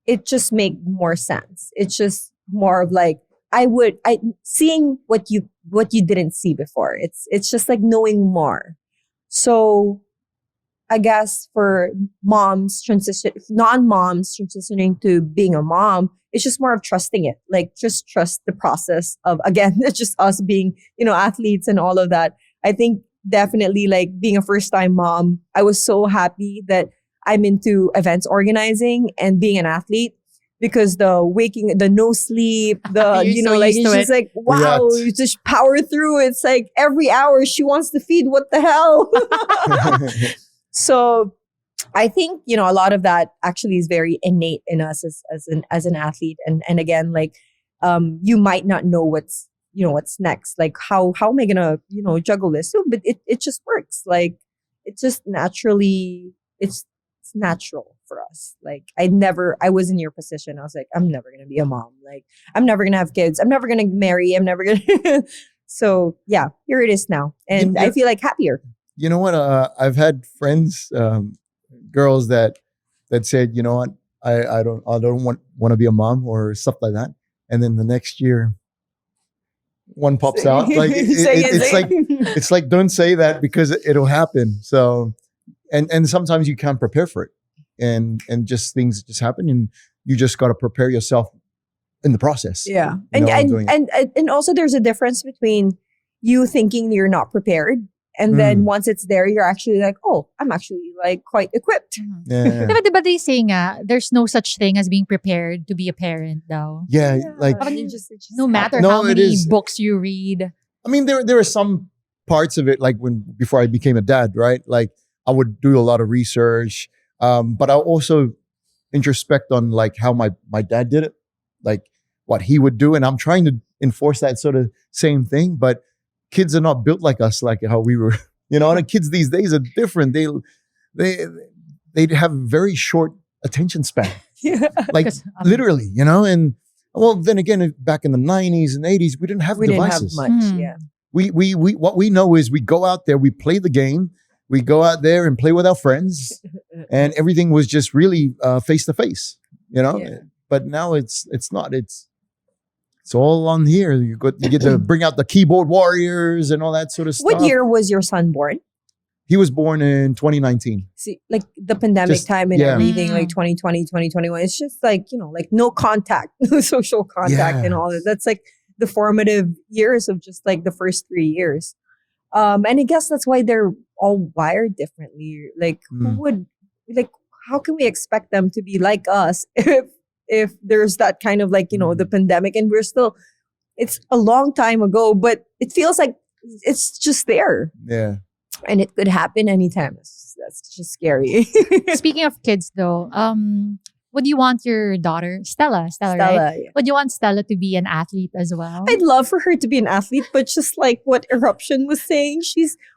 it just made more sense. It's just more of like, seeing what you didn't see before. It's just like knowing more. So I guess for non-moms transitioning to being a mom, it's just more of trusting it. Like just trust the process of, again, it's just us being, athletes and all of that. I think definitely like being a first time mom, I was so happy that I'm into events organizing and being an athlete. Because the no sleep, You're so like used it's to just it. like, wow, you just power through. It's like every hour she wants to feed. What the hell? So I think, a lot of that actually is very innate in us as an athlete. And again, like, you might not know what's next. Like how am I gonna, juggle this? So, but it just works. Like it just naturally, it's natural for us. Like I was in your position. I was like, I'm never going to be a mom. Like I'm never going to have kids. I'm never going to marry. I'm never going to. So yeah, here it is now. And I feel like happier. You know what? I've had friends, girls that said, you know what? I don't want to be a mom or stuff like that. And then the next year, one pops out. Like it's like don't say that because it'll happen. So and sometimes you can't prepare for it, and just things just happen, and you just got to prepare yourself in the process. Yeah, and also there's a difference between you thinking you're not prepared. And then once it's there, you're actually like, oh, I'm actually like quite equipped. Yeah. But they say nga, there's no such thing as being prepared to be a parent though. Yeah, like no matter how many books you read. I mean, there are some parts of it, like before I became a dad, right? Like I would do a lot of research, but I also introspect on like how my dad did it, like what he would do, and I'm trying to enforce that sort of same thing, but kids are not built like us, like how we were. And the kids these days are different. They have very short attention span, like literally, And well, then again, back in the 90s and 80s, we didn't have devices. Didn't have much. Yeah, we what we know is we go out there, we play the game, we go out there and play with our friends, and everything was just really face to face, Yeah. But now it's not. It's all on here. You get to bring out the keyboard warriors and all that sort of stuff. What year was your son born? He was born in 2019. See, like the pandemic time and everything, like 2020, 2021. It's just like, like no contact, no social contact and all that. That's like the formative years of just like the first 3 years. And I guess that's why they're all wired differently. Like how can we expect them to be like us if there's that kind of like, the pandemic, and it's a long time ago, but it feels like it's just there. Yeah. And it could happen anytime. That's just scary. Speaking of kids though, would you want your daughter, Stella, right? Yeah. Would you want Stella to be an athlete as well? I'd love for her to be an athlete, but just like what Eruption was saying,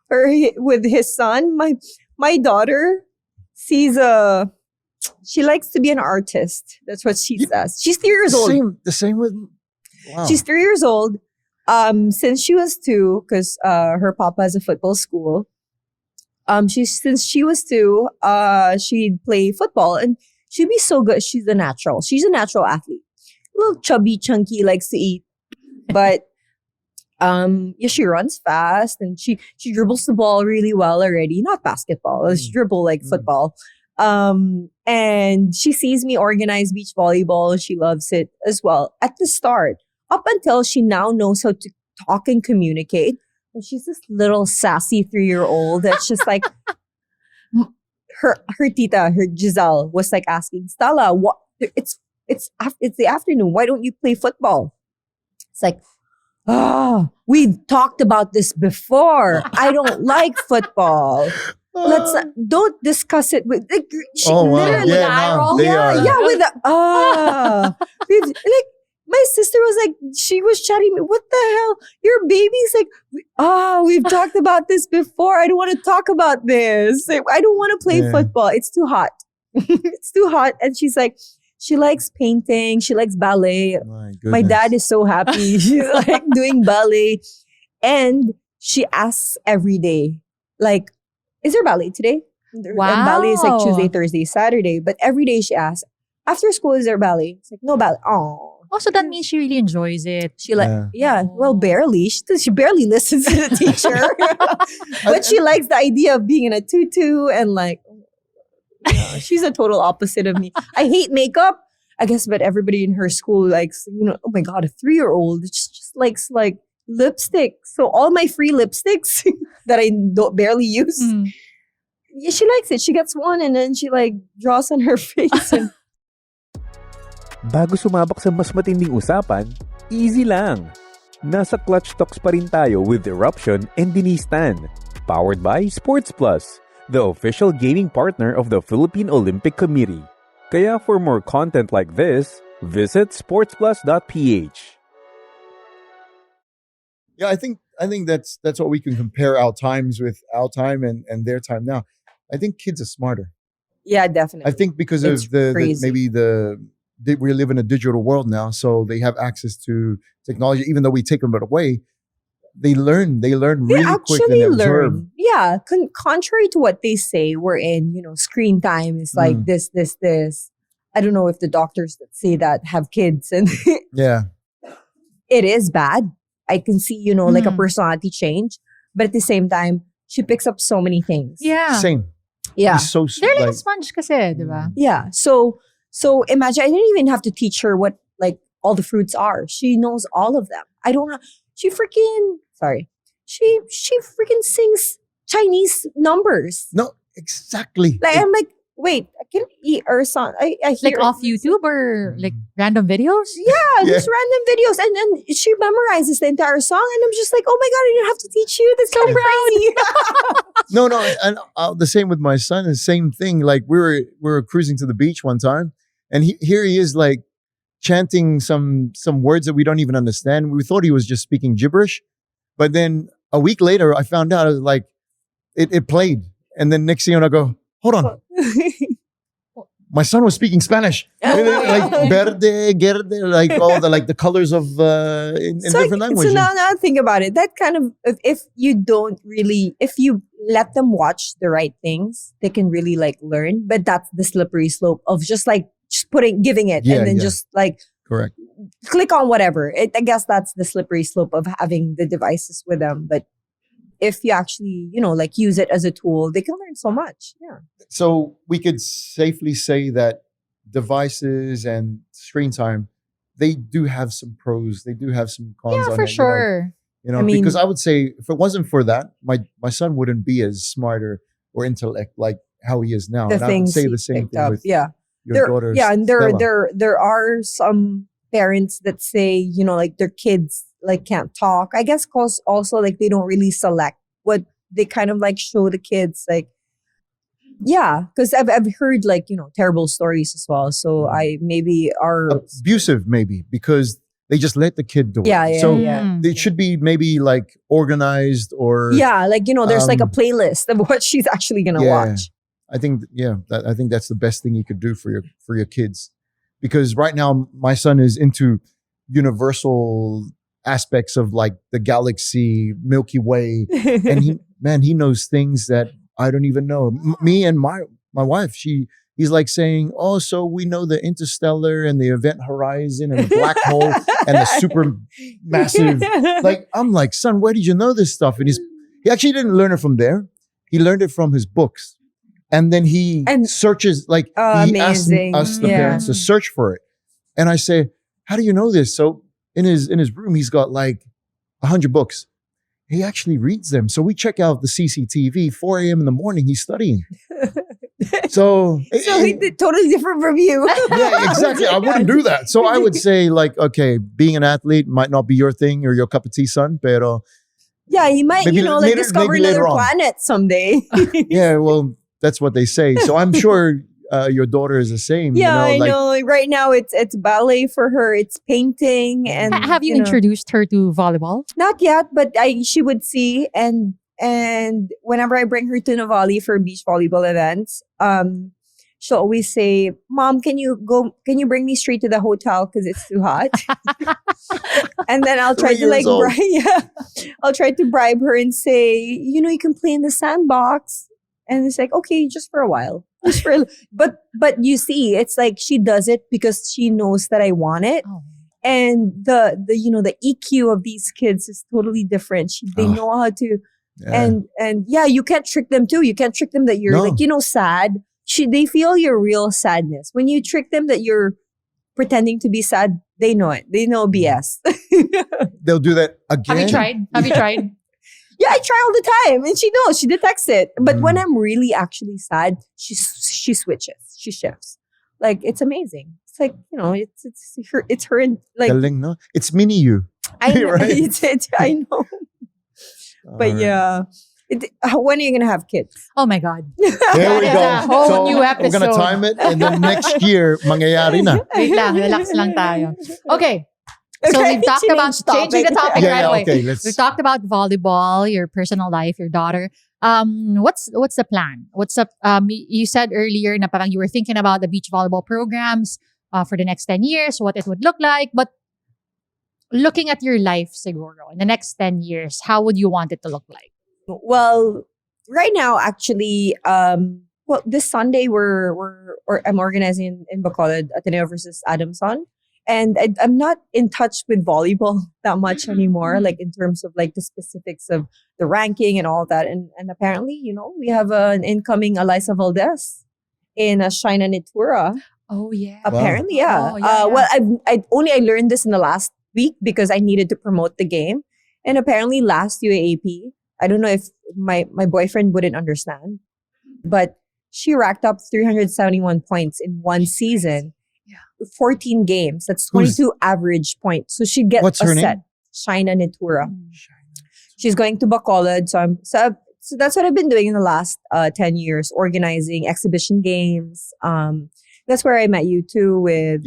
with his son, my daughter sees she likes to be an artist. That's what she says. She's 3 years old. The same with... Wow. She's 3 years old. Since she was 2, because her papa has a football school. Since she was 2, she'd play football, and she'd be so good. She's a natural athlete. A little chubby, chunky, likes to eat. But she runs fast, and she dribbles the ball really well already. Not basketball. She dribble like football. And she sees me organize beach volleyball. She loves it as well at the start, up until she now knows how to talk and communicate. And she's this little sassy 3-year-old that's just like, her tita, her Giselle, was like asking, Stella, what? It's the afternoon. Why don't you play football? It's like, we've talked about this before. I don't like football. Don't discuss it with wow. like my sister was like, she was chatting me, what the hell, your baby's like, we've talked about this before, I don't want to talk about this, I don't want to play football, it's too hot. It's too hot. And she's like, she likes painting, she likes ballet. My dad is so happy. She's like doing ballet, and she asks every day, like, is there ballet today? Wow. And ballet is like Tuesday, Thursday, Saturday. But every day she asks, after school, is there ballet? It's like, no ballet. Oh, Also, that means she really enjoys it. She well, barely. She barely listens to the teacher. But she likes the idea of being in a tutu and like, she's a total opposite of me. I hate makeup, I guess, but everybody in her school likes, oh my God, a 3-year-old just likes like lipstick. So all my free lipsticks that I barely use, yeah, she likes it. She gets one and then she like draws on her face. And Bago sumabak sa mas matinding usapan, easy lang. Nasa Clutch Talks pa rin tayo with Eruption and Denise Tan, powered by SportsPlus, the official gaming partner of the Philippine Olympic Committee. Kaya for more content like this, visit sportsplus.ph. Yeah, I think that's what we can compare our times with our time and their time now. I think kids are smarter. yeah, definitely. I think because It's of the crazy. maybe we live in a digital world now, so they have access to technology. Even though we take them away, they learn They really quick and actually they observe. learn. Yeah, contrary to what they say, we're in, screen time is like this. I don't know if the doctors that say that have kids and Yeah, it is bad. I can see, like a personality change. But at the same time, she picks up so many things. Yeah. Ah. same. Yeah. It's so They're like a like, sponge kasi, di ba? Yeah. So imagine, I didn't even have to teach her what like all the fruits are. She knows all of them. I don't know. She freaking sings Chinese numbers. no, exactly. Like I'm like, wait, I can eat her song. I hear Like off YouTube or like random videos? Yeah, just random videos, and then she memorizes the entire song, and I'm just like, oh my God, I didn't have to teach you. That's so crazy. No, and the same with my son. The same thing. Like we were cruising to the beach one time, and here he is like chanting some words that we don't even understand. We thought he was just speaking gibberish, but then a week later, I found out like it played, and then next thing you know, I go, hold on, my son was speaking Spanish, like verde, gerde, like all the colors of in different languages. So now think about it. That kind of if you let them watch the right things, they can really like learn. But that's the slippery slope of just giving it and then just like Correct. click on whatever. I guess that's the slippery slope of having the devices with them. But if you actually, like use it as a tool, they can learn so much. Yeah. So we could safely say that devices and screen time, they do have some pros. They do have some cons. Yeah, on for it, sure. I mean- because I would say if it wasn't for that, my son wouldn't be as smarter or intellect like how he is now. The And I would things say he the same picked thing up. with Yeah. your daughter. And Stella. there are some parents that say, like their kids like can't talk. I guess cause also like they don't really select what they kind of like show the kids. Like, yeah, because I've heard like, terrible stories as well. So I maybe are Abusive maybe because they just let the kid do it. Yeah, So yeah. it should be maybe like organized or yeah, like there's like a Um, playlist of what she's actually gonna watch. I think I think that's the best thing you could do for your kids, because right now my son is into universal aspects of like the galaxy, Milky Way, and he knows things that I don't even know. Me and my wife, he's like saying, oh, so we know the interstellar and the event horizon and the black hole and the super massive. Like I'm like, son, where did you know this stuff? And he actually didn't learn it from there. He learned it from his books. And then he searches, like he asked amazing. us, the Yeah. parents, to search for it. And I say, how do you know this? So in his room, he's got like 100 books. He actually reads them. So we check out the CCTV, 4 a.m. in the morning, he's studying. So he did totally different from you. yeah, exactly. I wouldn't do that. So I would say like, okay, being an athlete might not be your thing or your cup of tea, son, pero Yeah, you might, Maybe later- discover maybe later another on. planet someday. yeah, well, that's what they say. So I'm sure your daughter is the same. Yeah, I like, know. Like, right now, it's ballet for her. It's painting, and Have you know, introduced her to volleyball? Not yet, but she would see, and whenever I bring her to Navali for beach volleyball events, she'll always say, "Mom, can you bring me straight to the hotel because it's too hot?" And then I'll try 3 to like years old. I'll try to bribe her and say, you can play in the sandbox. And it's like, okay, just for a while. Just for but you see, it's like she does it because she knows that I want it. Oh. And the EQ of these kids is totally different. They know how to, and you can't trick them too. You can't trick them that you're sad. They feel your real sadness. When you trick them that you're pretending to be sad, they know it. They know BS. They'll do that again. Have you tried? Yeah, I try all the time, and she knows. She detects it. But when I'm really actually sad, she switches. She shifts. Like, it's amazing. It's like, it's her and like. Galing, no? It's mini you. I know. Right? I know. But yeah. When are you gonna have kids? Oh my God. There we That is go. a whole new We're gonna episode. time it, and then next year, mangyayari na. Wait lang, relax lang tayo. Okay. So Okay, we've talked about changing the topic right away. Okay. We've talked about volleyball, your personal life, your daughter. What's the plan? What's up? You said earlier na parang you were thinking about the beach volleyball programs for the next 10 years, what it would look like. But looking at your life, siguro, in the next 10 years, how would you want it to look like? Well, right now, actually, this Sunday I'm organizing in Bacolod, Ateneo versus Adamson. And I'm not in touch with volleyball that much anymore, like in terms of like the specifics of the ranking and all that. And apparently, we have an incoming Eliza Valdez in China Natura. Oh, yeah. Apparently, yeah. Oh, yeah. Well, I learned this in the last week because I needed to promote the game. And apparently last UAAP, I don't know if my boyfriend wouldn't understand, but she racked up 371 points in one season. 14 games. That's 22 average points. So she'd get What's her set. name? Shaina Natura. She's going to Bacolod. So that's what I've been doing in the last 10 years, organizing exhibition games. That's where I met you too with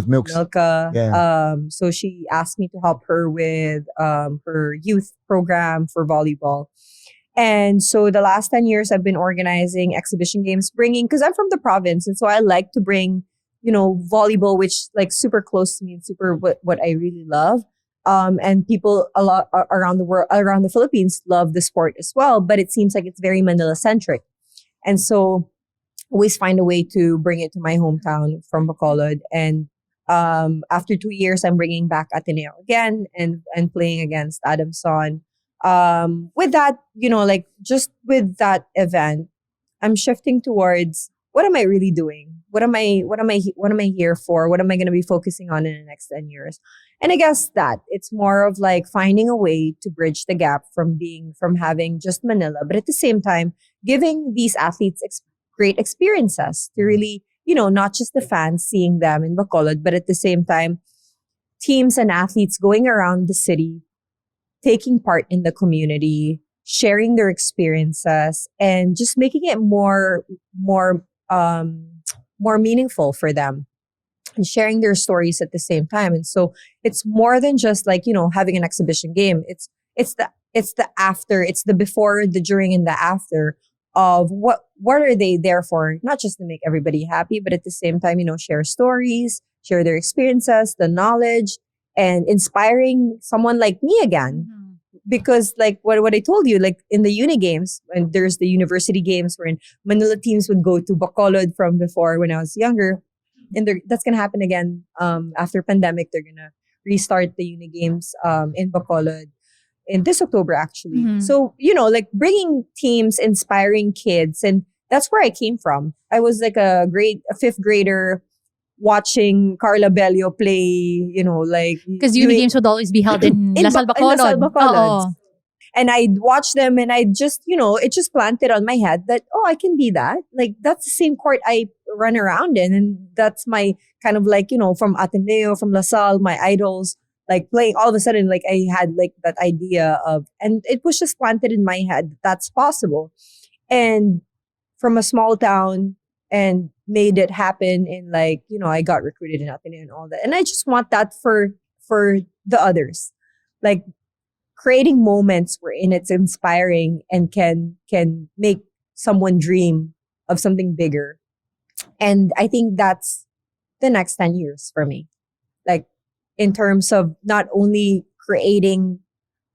Milks. Milka. Yeah. So she asked me to help her with her youth program for volleyball. And so the last 10 years I've been organizing exhibition games, because I'm from the province. And so I like to bring volleyball, which like super close to me and super what I really love. And people a lot around the world, around the Philippines, love the sport as well. But it seems like it's very Manila centric. And so always find a way to bring it to my hometown from Bacolod. And after 2 years, I'm bringing back Ateneo again and playing against Adamson. With that, just with that event, I'm shifting towards, what am I really doing? What am I here for? What am I going to be focusing on in the next 10 years? And I guess that it's more of like finding a way to bridge the gap from having just Manila, but at the same time, giving these athletes great experiences to really, not just the fans seeing them in Bacolod, but at the same time, teams and athletes going around the city, taking part in the community, sharing their experiences, and just making it more meaningful for them, and sharing their stories at the same time. And so it's more than just like, having an exhibition game. It's the after, it's the before, the during, and the after of what are they there for? Not just to make everybody happy, but at the same time, share stories, share their experiences, the knowledge, and inspiring someone like me again. Mm-hmm. Because like what I told you, like in the uni games, and there's the university games wherein Manila teams would go to Bacolod from before when I was younger. And that's going to happen again after pandemic. They're going to restart the uni games in Bacolod in this October, actually. Mm-hmm. So, like bringing teams, inspiring kids. And that's where I came from. I was like a fifth grader watching Carla Bello play, because uni games would always be held in Lasal Bacolod. Lasal Bacolod. Oo. And I'd watch them, and I just, it just planted on my head that, I can be that. Like, that's the same court I run around in. And that's my kind of like, from Ateneo, from Lasal, my idols, like playing. All of a sudden, like I had like that idea of, and it was just planted in my head, that's possible. And from a small town, and made it happen in like, I got recruited in Ateneo and all that. And I just want that for the others. Like, creating moments wherein it's inspiring and can make someone dream of something bigger. And I think that's the next 10 years for me. Like, in terms of not only creating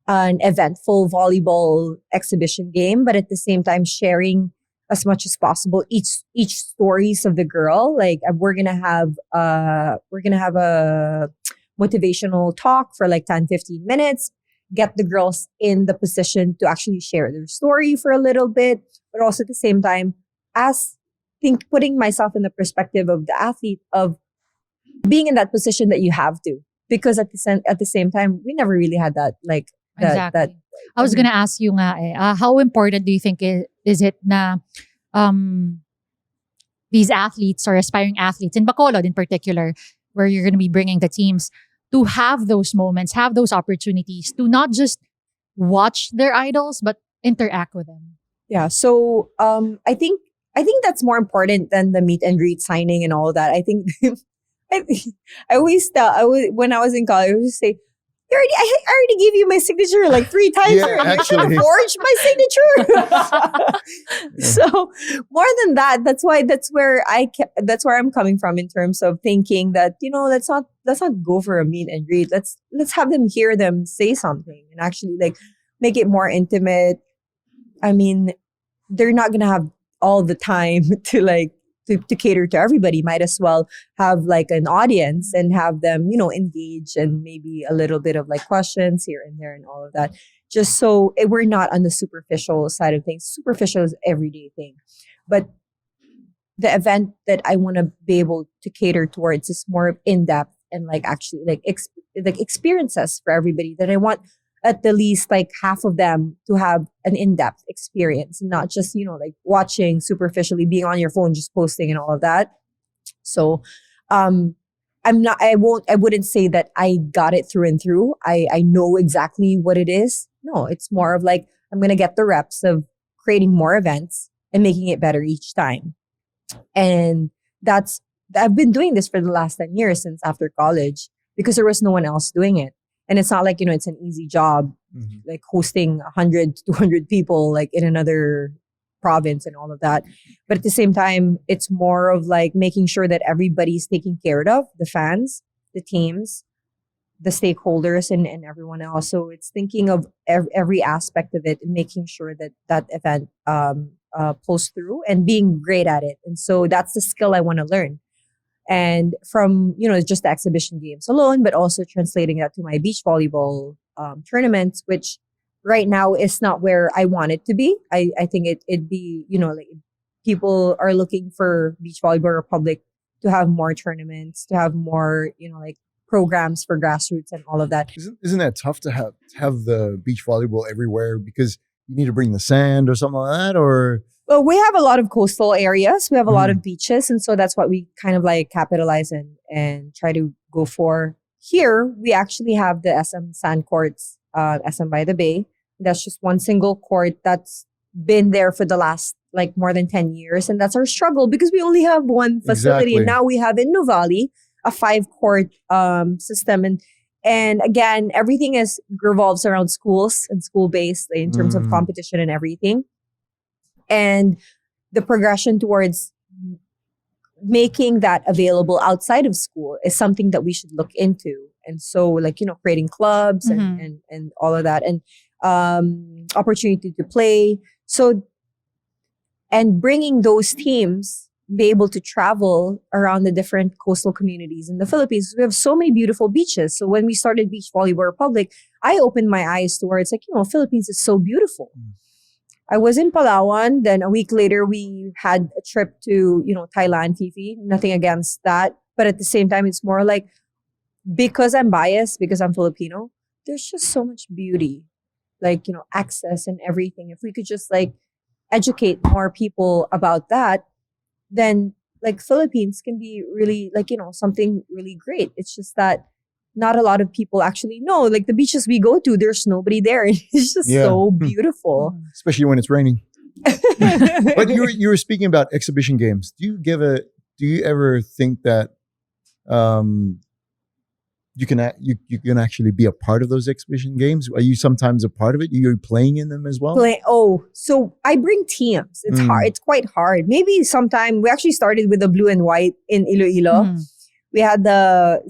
an eventful volleyball exhibition game, but at the same time sharing as much as possible each stories of the girl. Like, we're gonna have a motivational talk for like 10, 15 minutes, get the girls in the position to actually share their story for a little bit, but also at the same time, putting myself in the perspective of the athlete of being in that position that you have to, because at the same time, we never really had that Exactly. I was gonna ask you nga how important do you think is it na these athletes or aspiring athletes in Bacolod in particular, where you're gonna be bringing the teams to have those moments, have those opportunities to not just watch their idols but interact with them. Yeah. So I think that's more important than the meet and greet signing and all that. I think I always when I was in college, I would say, I already gave you my signature like 3 times. Yeah, You're actually. gonna forge my signature. So more than that, that's where I'm coming from in terms of thinking that, let's not go for a meet and greet. Let's have them hear them say something and actually like make it more intimate. I mean, they're not gonna have all the time to cater to everybody. Might as well have like an audience and have them, engage and maybe a little bit of like questions here and there and all of that. Just so we're not on the superficial side of things. Superficial is everyday thing. But the event that I want to be able to cater towards is more in-depth and like actually like experiences for everybody, that I want at the least like half of them to have an in-depth experience, not just, like watching superficially, being on your phone, just posting and all of that. So I wouldn't say that I got it through and through. I know exactly what it is. No, it's more of like, I'm going to get the reps of creating more events and making it better each time. And I've been doing this for the last 10 years since after college, because there was no one else doing it. And it's not like, it's an easy job, like hosting 100, 200 people like in another province and all of that. But at the same time, it's more of like making sure that everybody's taken care of, the fans, the teams, the stakeholders, and everyone else. So it's thinking of every aspect of it and making sure that event pulls through and being great at it. And so that's the skill I want to learn. And from, just the exhibition games alone, but also translating that to my beach volleyball tournaments, which right now is not where I want it to be. I think it'd be, like people are looking for Beach Volleyball Republic to have more tournaments, to have more, like programs for grassroots and all of that. Isn't that tough to have the beach volleyball everywhere, because you need to bring the sand or something like that? Or well, we have a lot of coastal areas. We have a lot of beaches. And so that's what we kind of like capitalize and try to go for. Here, we actually have the SM sand courts, SM by the Bay. That's just one single court that's been there for the last like more than 10 years. And that's our struggle, because we only have one facility. Exactly. And now we have in Nuvali a 5-court system. And again, everything revolves around schools and school-based in terms of competition and everything. And the progression towards making that available outside of school is something that we should look into. And so like, creating clubs and all of that, and opportunity to play. So, and bringing those teams be able to travel around the different coastal communities in the Philippines. We have so many beautiful beaches. So when we started Beach Volleyball Republic, I opened my eyes towards like, Philippines is so beautiful. I was in Palawan. Then a week later, we had a trip to, Thailand, Fifi. Nothing against that. But at the same time, it's more like, because I'm biased, because I'm Filipino, there's just so much beauty, like, access and everything. If we could just like educate more people about that, then like Philippines can be really like, something really great. It's just that not a lot of people actually know. Like the beaches we go to, there's nobody there. It's just so beautiful. Especially when it's raining. But you were speaking about exhibition games. Do you ever think that you can actually be a part of those exhibition games? Are you sometimes a part of it? You're playing in them as well? So I bring teams. It's hard. It's quite hard. Maybe sometime we actually started with the blue and white in Iloilo. We had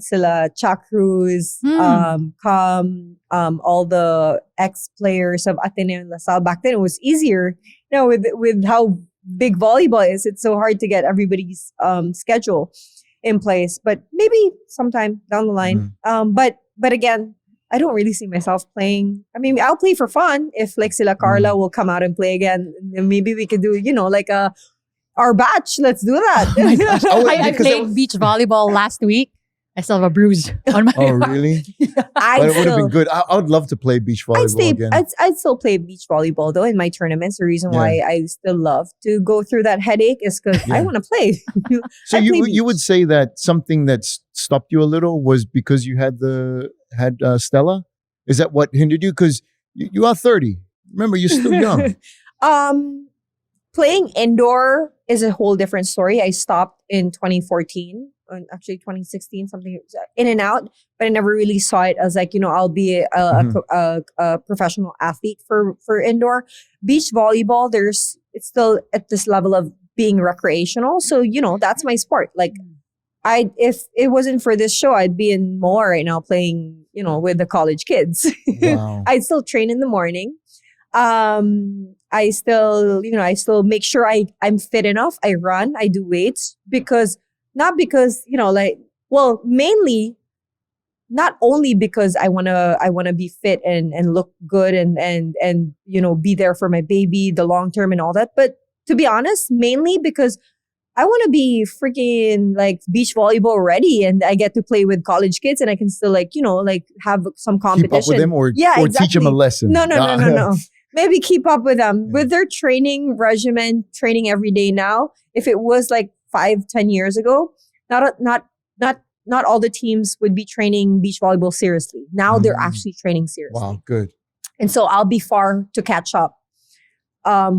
sila Chuck Cruz, all the ex-players of Ateneo and LaSalle. Back then, it was easier. With how big volleyball is, it's so hard to get everybody's schedule. in place, but maybe sometime down the line. But again, I don't really see myself playing. I mean, I'll play for fun if like sila Carla will come out and play again. And maybe we could do, like our batch. Let's do that. Oh my gosh. I because played beach volleyball last week. I still have a bruise on my Oh, arm. really? But I'd it would have still, been good. I would love to play beach volleyball again. I'd still play beach volleyball though in my tournaments. The reason why I still love to go through that headache is because I want to play. So I play you would beach. say that something that stopped you a little was because you had Stella? Is that what hindered you? Because you are 30. Remember, you're still young. Playing indoor is a whole different story. I stopped in 2014, actually 2016, something in and out, but I never really saw it as like, I'll be a professional athlete for indoor. Beach volleyball, it's still at this level of being recreational. So, that's my sport. Like if it wasn't for this show, I'd be in more right now playing, with the college kids. Wow. I'd still train in the morning. I still make sure I'm fit enough. I run, I do weights not because, mainly not only because I want to be fit and look good and be there for my baby, the long term and all that. But to be honest, mainly because I want to be freaking like beach volleyball ready, and I get to play with college kids, and I can still have some competition. Keep up with them or teach them a lesson. No. Maybe keep up with them with their training regimen, training every day now. If it was like 5-10 years ago, not all the teams would be training beach volleyball seriously. Now they're actually training seriously. Wow, good. And so I'll be far to catch up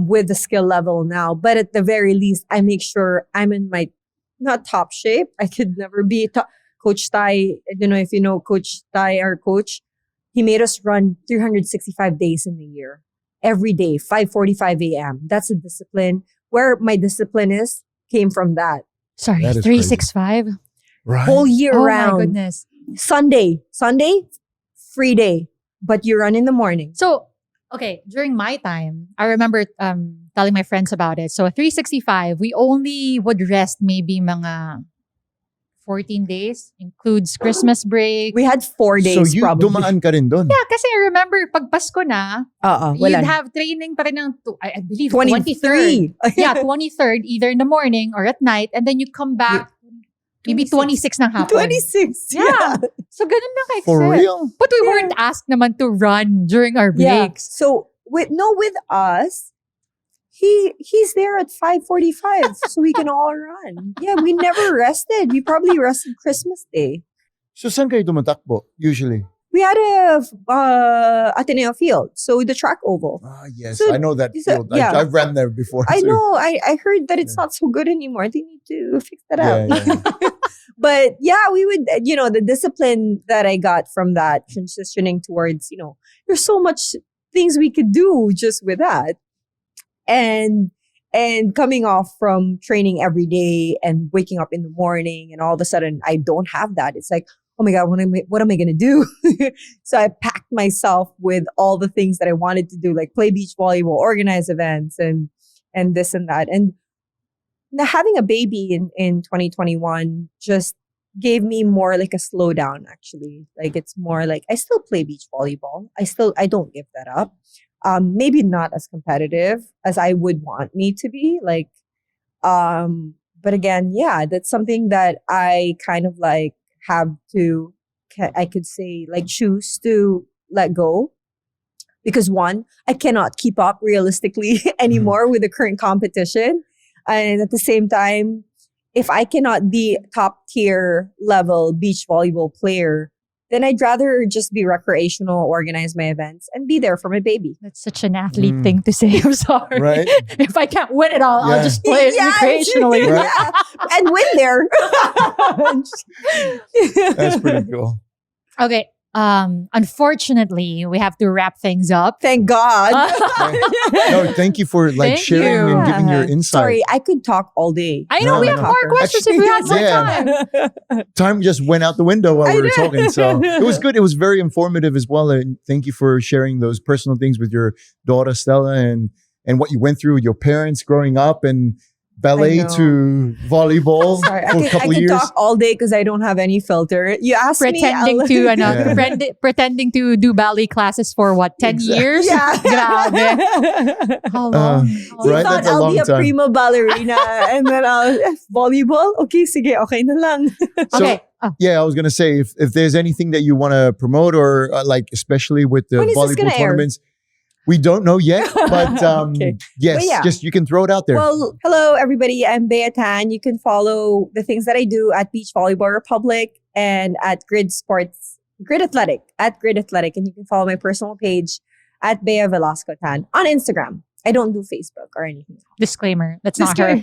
with the skill level now. But at the very least, I make sure I'm in my not top shape. I could never be top. Coach Tai, I don't know if you know Coach Tai, our coach. He made us run 365 days in a year. Every day, 5:45 a.m. That's a discipline. Where my discipline came from that. Sorry, That is 365. Right. Whole year Oh round. my goodness. Sunday, free day. But you run in the morning. So, okay, during my time, I remember telling my friends about it. So, 365, we only would rest maybe mga 14 days, includes Christmas break. We had 4 days So you probably. dumaan ka rin doon. Yeah, kasi I remember, pag Pasko na, Wala you'd na. have training pa rin ng, I believe, 23. 23rd. Yeah, 23rd, either in the morning or at night. And then you come back, maybe 26 ng hapon. 26. Yeah. So, ganun na ka For real? But we weren't asked naman to run during our Yeah. breaks. So with us, he's there at 5:45 so we can all run. Yeah, we never rested. We probably rested Christmas Day. So saan kayo tumatakbo usually? We had a Ateneo field, so the track oval. Yes, So- I know that so- field. yeah. I've ran there before. I too. know. I heard that it's not so good anymore. They need to fix that Yeah, out. But yeah, we would, the discipline that I got from that, transitioning towards, there's so much things we could do just with that. And coming off from training every day and waking up in the morning and all of a sudden I don't have that. It's like, oh my God, what am I going to do? So I packed myself with all the things that I wanted to do, like play beach volleyball, organize events and this and that. And now having a baby in 2021 just gave me more like a slowdown actually. Like it's more like I still play beach volleyball. I don't give that up. Maybe not as competitive as I would want me to be. But again, yeah, that's something that I kind of like have to, I could say like choose to let go. Because one, I cannot keep up realistically anymore with the current competition. And at the same time, if I cannot be top tier level beach volleyball player, then I'd rather just be recreational, organize my events, and be there for my baby. That's such an athlete thing to say. I'm sorry. Right? If I can't win it all, Yeah. I'll just play it recreationally. Right. Yeah. And win there. That's pretty cool. Okay. Unfortunately, we have to wrap things up. Thank God. No, thank you for Thank sharing you. and giving your insight. Sorry, I could talk all day. I know No, we I have know. more questions if we had more Yeah. time. Time just went out the window while we were know. talking. So it was good. It was very informative as well. And thank you for sharing those personal things with your daughter, Stella, and what you went through with your parents growing up. And ballet I know. to volleyball Sorry, for a I couple can years. talk all day because I don't have any filter. You asked Pretending me, to Yeah. pretending to do ballet classes for what, 10 Exactly. years? Yeah. Grabe. How long? You Right, thought that's a I'll long be a time. prima ballerina and then I'll volleyball? Okay, sige, okay na lang. So, Okay. Oh, yeah, I was gonna say if there's anything that you want to promote or like especially with the When is this volleyball gonna air? tournaments, we don't know yet, but Okay. yes, But yeah. just you can throw it out there. Well, hello everybody. I'm Bea Tan. You can follow the things that I do at Beach Volleyball Republic and at Grid Athletic, and you can follow my personal page at Bea Velasco Tan on Instagram. I don't do Facebook or anything. disclaimer. That's not her.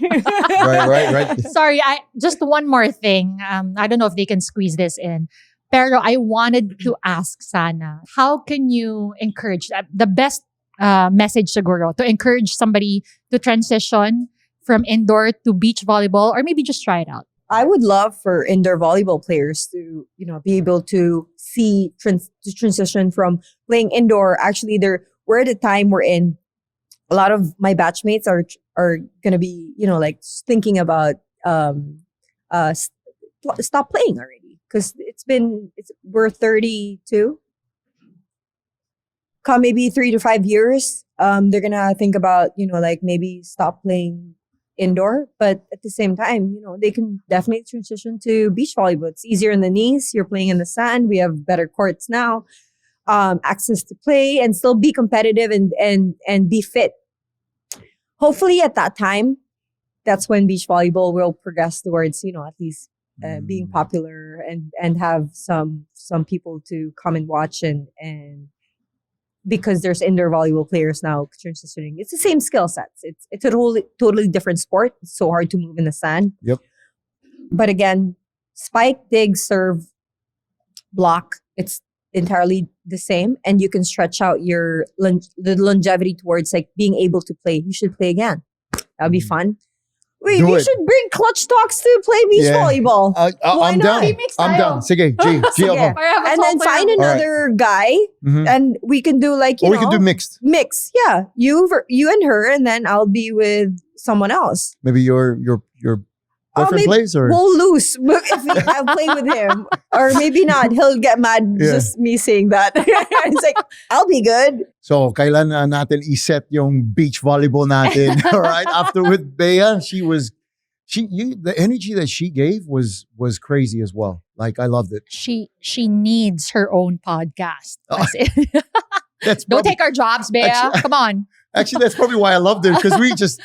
right. Sorry, I just one more thing. I don't know if they can squeeze this in. Pero I wanted to ask Sana, how can you encourage the best message siguro to encourage somebody to transition from indoor to beach volleyball or maybe just try it out? I would love for indoor volleyball players to, be able to see to transition from playing indoor. Actually, we're at a time we're in. A lot of my batchmates are gonna be, like thinking about stop playing already because we're 32. Come maybe 3 to 5 years, they're gonna think about like maybe stop playing indoor, but at the same time, they can definitely transition to beach volleyball. It's easier in the knees. You're playing in the sand. We have better courts now, access to play and still be competitive and be fit. Hopefully, at that time, that's when beach volleyball will progress towards at least being popular and have some people to come and watch and because there's indoor volleyball players now transitioning. It's the same skill sets. It's a totally different sport. It's so hard to move in the sand. Yep. But again, spike, dig, serve, block, it's entirely the same. And you can stretch out the longevity towards like being able to play. You should play again. That would be fun. Wait, Do we it. should bring Clutch Talks to play beach Yeah. volleyball. I'm not? down. Remix I'm tayo. down. Sige, G Sige. ako. And then find another guy Mhm. and we can do like, Or we can do mixed. mix. Yeah. You and her, and then I'll be with someone else. Maybe your boyfriend maybe plays or We'll lose if I play with him. Or maybe not. He'll get mad Yeah. just me saying that. It's like, I'll be good. so kailan natin iset yung beach volleyball natin. All right. After with Bea, the energy that she gave was crazy as well. Like I loved it. She needs her own podcast. That's it. That's Don't probably- take our jobs, Bea. Actually- Come on. Actually, that's probably why I loved it because we just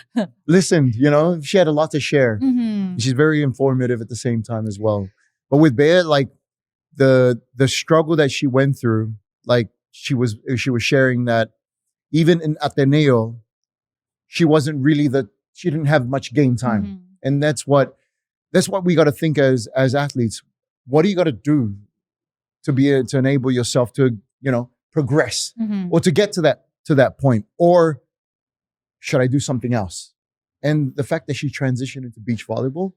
listened. She had a lot to share. Mhm. She's very informative at the same time as well. But with Bea, like the struggle that she went through, like she was sharing that even in Ateneo, she wasn't really she didn't have much game time, Mhm. and that's what we got to think as athletes. What do you got to do to enable yourself to progress Mhm. or to get to that point, or should I do something else? And the fact that she transitioned into beach volleyball,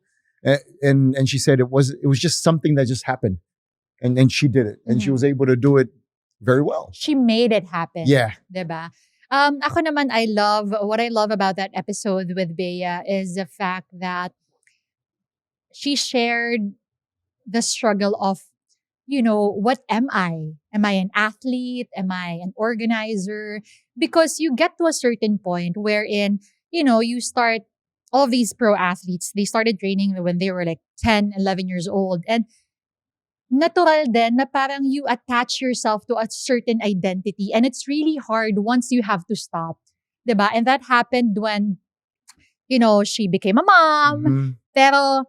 and she said it was just something that just happened, and she did it, and she Mhm. was able to do it very well. She made it happen. Yeah, Diba? Ako naman, what I love about that episode with Bea is the fact that she shared the struggle of, what am I? Am I an athlete? Am I an organizer? Because you get to a certain point wherein, you start, all of these pro athletes, they started training when they were like 10, 11 years old. And natural din na parang you attach yourself to a certain identity. And it's really hard once you have to stop. Diba? And that happened when, she became a mom. Mhm. Pero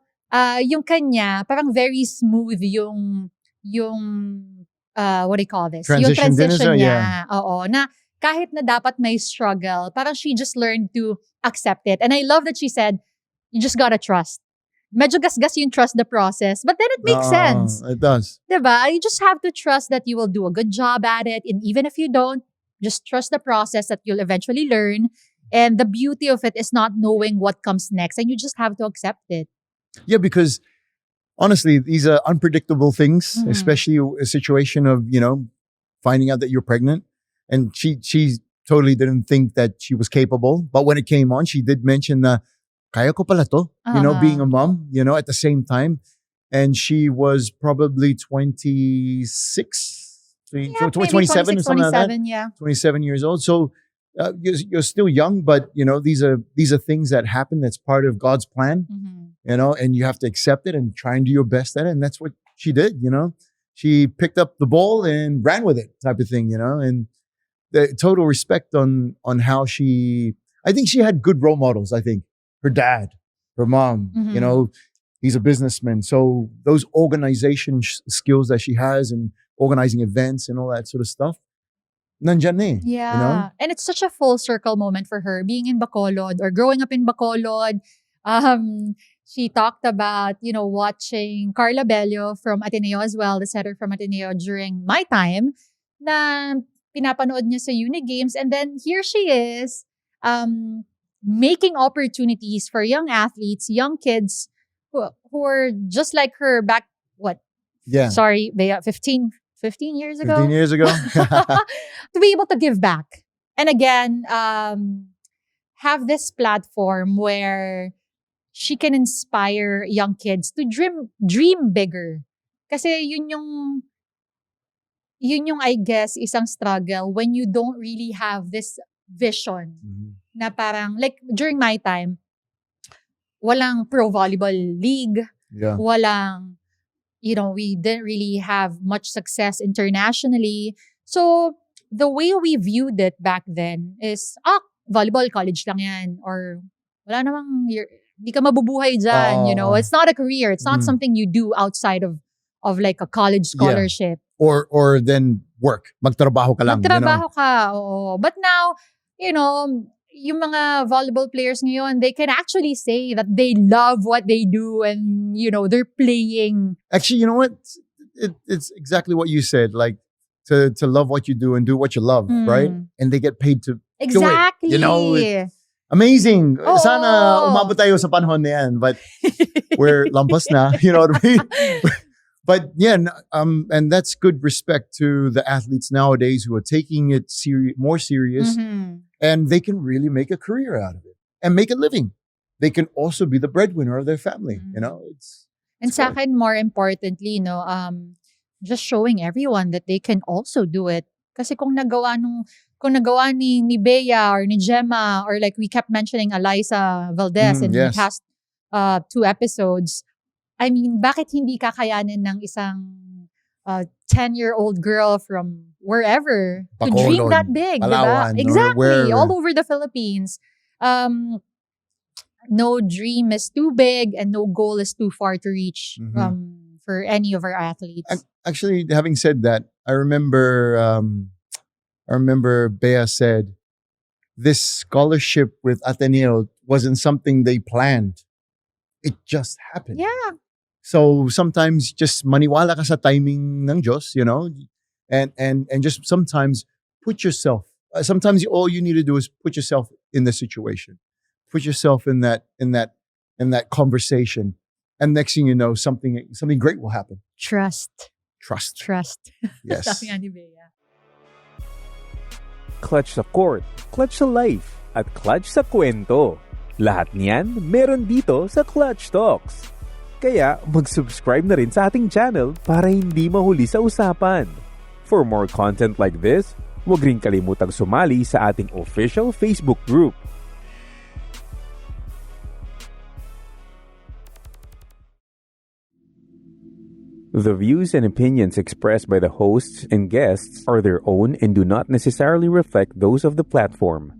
yung kanya, parang very smooth yung what do you call this? Yung Transition din transition siya, niya. yeah. Oo. Na kahit na dapat may struggle, parang she just learned to accept it. And I love that she said, you just gotta trust. Medyo gasgas yung trust the process, but then it makes sense. It does. Diba? You just have to trust that you will do a good job at it. And even if you don't, just trust the process that you'll eventually learn. And the beauty of it is not knowing what comes next. And you just have to accept it. Yeah, because honestly, these are unpredictable things, Mhm. especially a situation of, finding out that you're pregnant. And she totally didn't think that she was capable. But when it came on, she did mention kaya ko pala to, being a mom, at the same time. And she was probably 26, Yeah, 27 or something like that. 27, yeah. 27 years old. So you're still young, but these are things that happen. That's part of God's plan, and you have to accept it and try and do your best at it. And that's what she did, She picked up the ball and ran with it, type of thing, and the total respect on how I think she had good role models. I think her dad, her mom, he's a businessman. So those organization skills that she has and organizing events and all that sort of stuff, nandyan eh. Yeah. And it's such a full circle moment for her being in Bacolod or growing up in Bacolod. She talked about, watching Carla Bello from Ateneo as well, the setter from Ateneo during my time na pinapanood niya sa Uni Games. And then here she is making opportunities for young athletes, young kids who are just like her back, Yeah. Sorry, Bea, 15 years ago? 15 years ago. To be able to give back. And again, have this platform where she can inspire young kids to dream bigger. Kasi yun yung I guess isang struggle when you don't really have this vision na parang like during my time walang pro volleyball league, walang we didn't really have much success internationally. So the way we viewed it back then is volleyball college lang yan or wala namang di ka mabubuhay dyan, It's not a career. It's not something you do outside of like a college scholarship. Yeah. Or then work. Magtrabaho ka lang. Magtrabaho ka, oo. But now, yung mga volleyball players ngayon, they can actually say that they love what they do and, they're playing. Actually, you know what? It's exactly what you said. Like, to love what you do and do what you love, right? And they get paid to exactly. do it. Amazing. Oh. Sana umabot tayo sa panahon na yan. But we're lampas na. You know what I mean? But yeah, and that's good respect to the athletes nowadays who are taking it more serious. And they can really make a career out of it and make a living. They can also be the breadwinner of their family. And sa akin, more importantly, just showing everyone that they can also do it. Kasi kung nagawa ni Bea or ni Gemma or like we kept mentioning Eliza Valdez in the past 2 episodes, I mean, bakit hindi kakayanin ng isang 10-year-old girl from wherever to dream that big, Palawan, diba? Exactly, all over the Philippines. No dream is too big and no goal is too far to reach for any of our athletes. Actually, having said that, I remember Bea said, this scholarship with Ateneo wasn't something they planned. It just happened. Yeah. So sometimes just maniwala ka sa timing ng Diyos, and just sometimes put yourself. Sometimes all you need to do is put yourself in the situation, put yourself in that conversation, and next thing you know, something great will happen. Trust. Yes. Sabi nga ni Bea. Clutch sa court, clutch sa life, at clutch sa kwento. Lahat niyan meron dito sa Clutch Talks. Kaya mag-subscribe na rin sa ating channel para hindi mahuli sa usapan. For more content like this, huwag rin kalimutang sumali sa ating official Facebook group. The views and opinions expressed by the hosts and guests are their own and do not necessarily reflect those of the platform.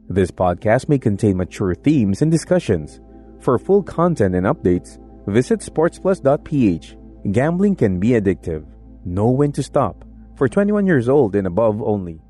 This podcast may contain mature themes and discussions. For full content and updates, visit sportsplus.ph. Gambling can be addictive. Know when to stop. For 21 years old and above only.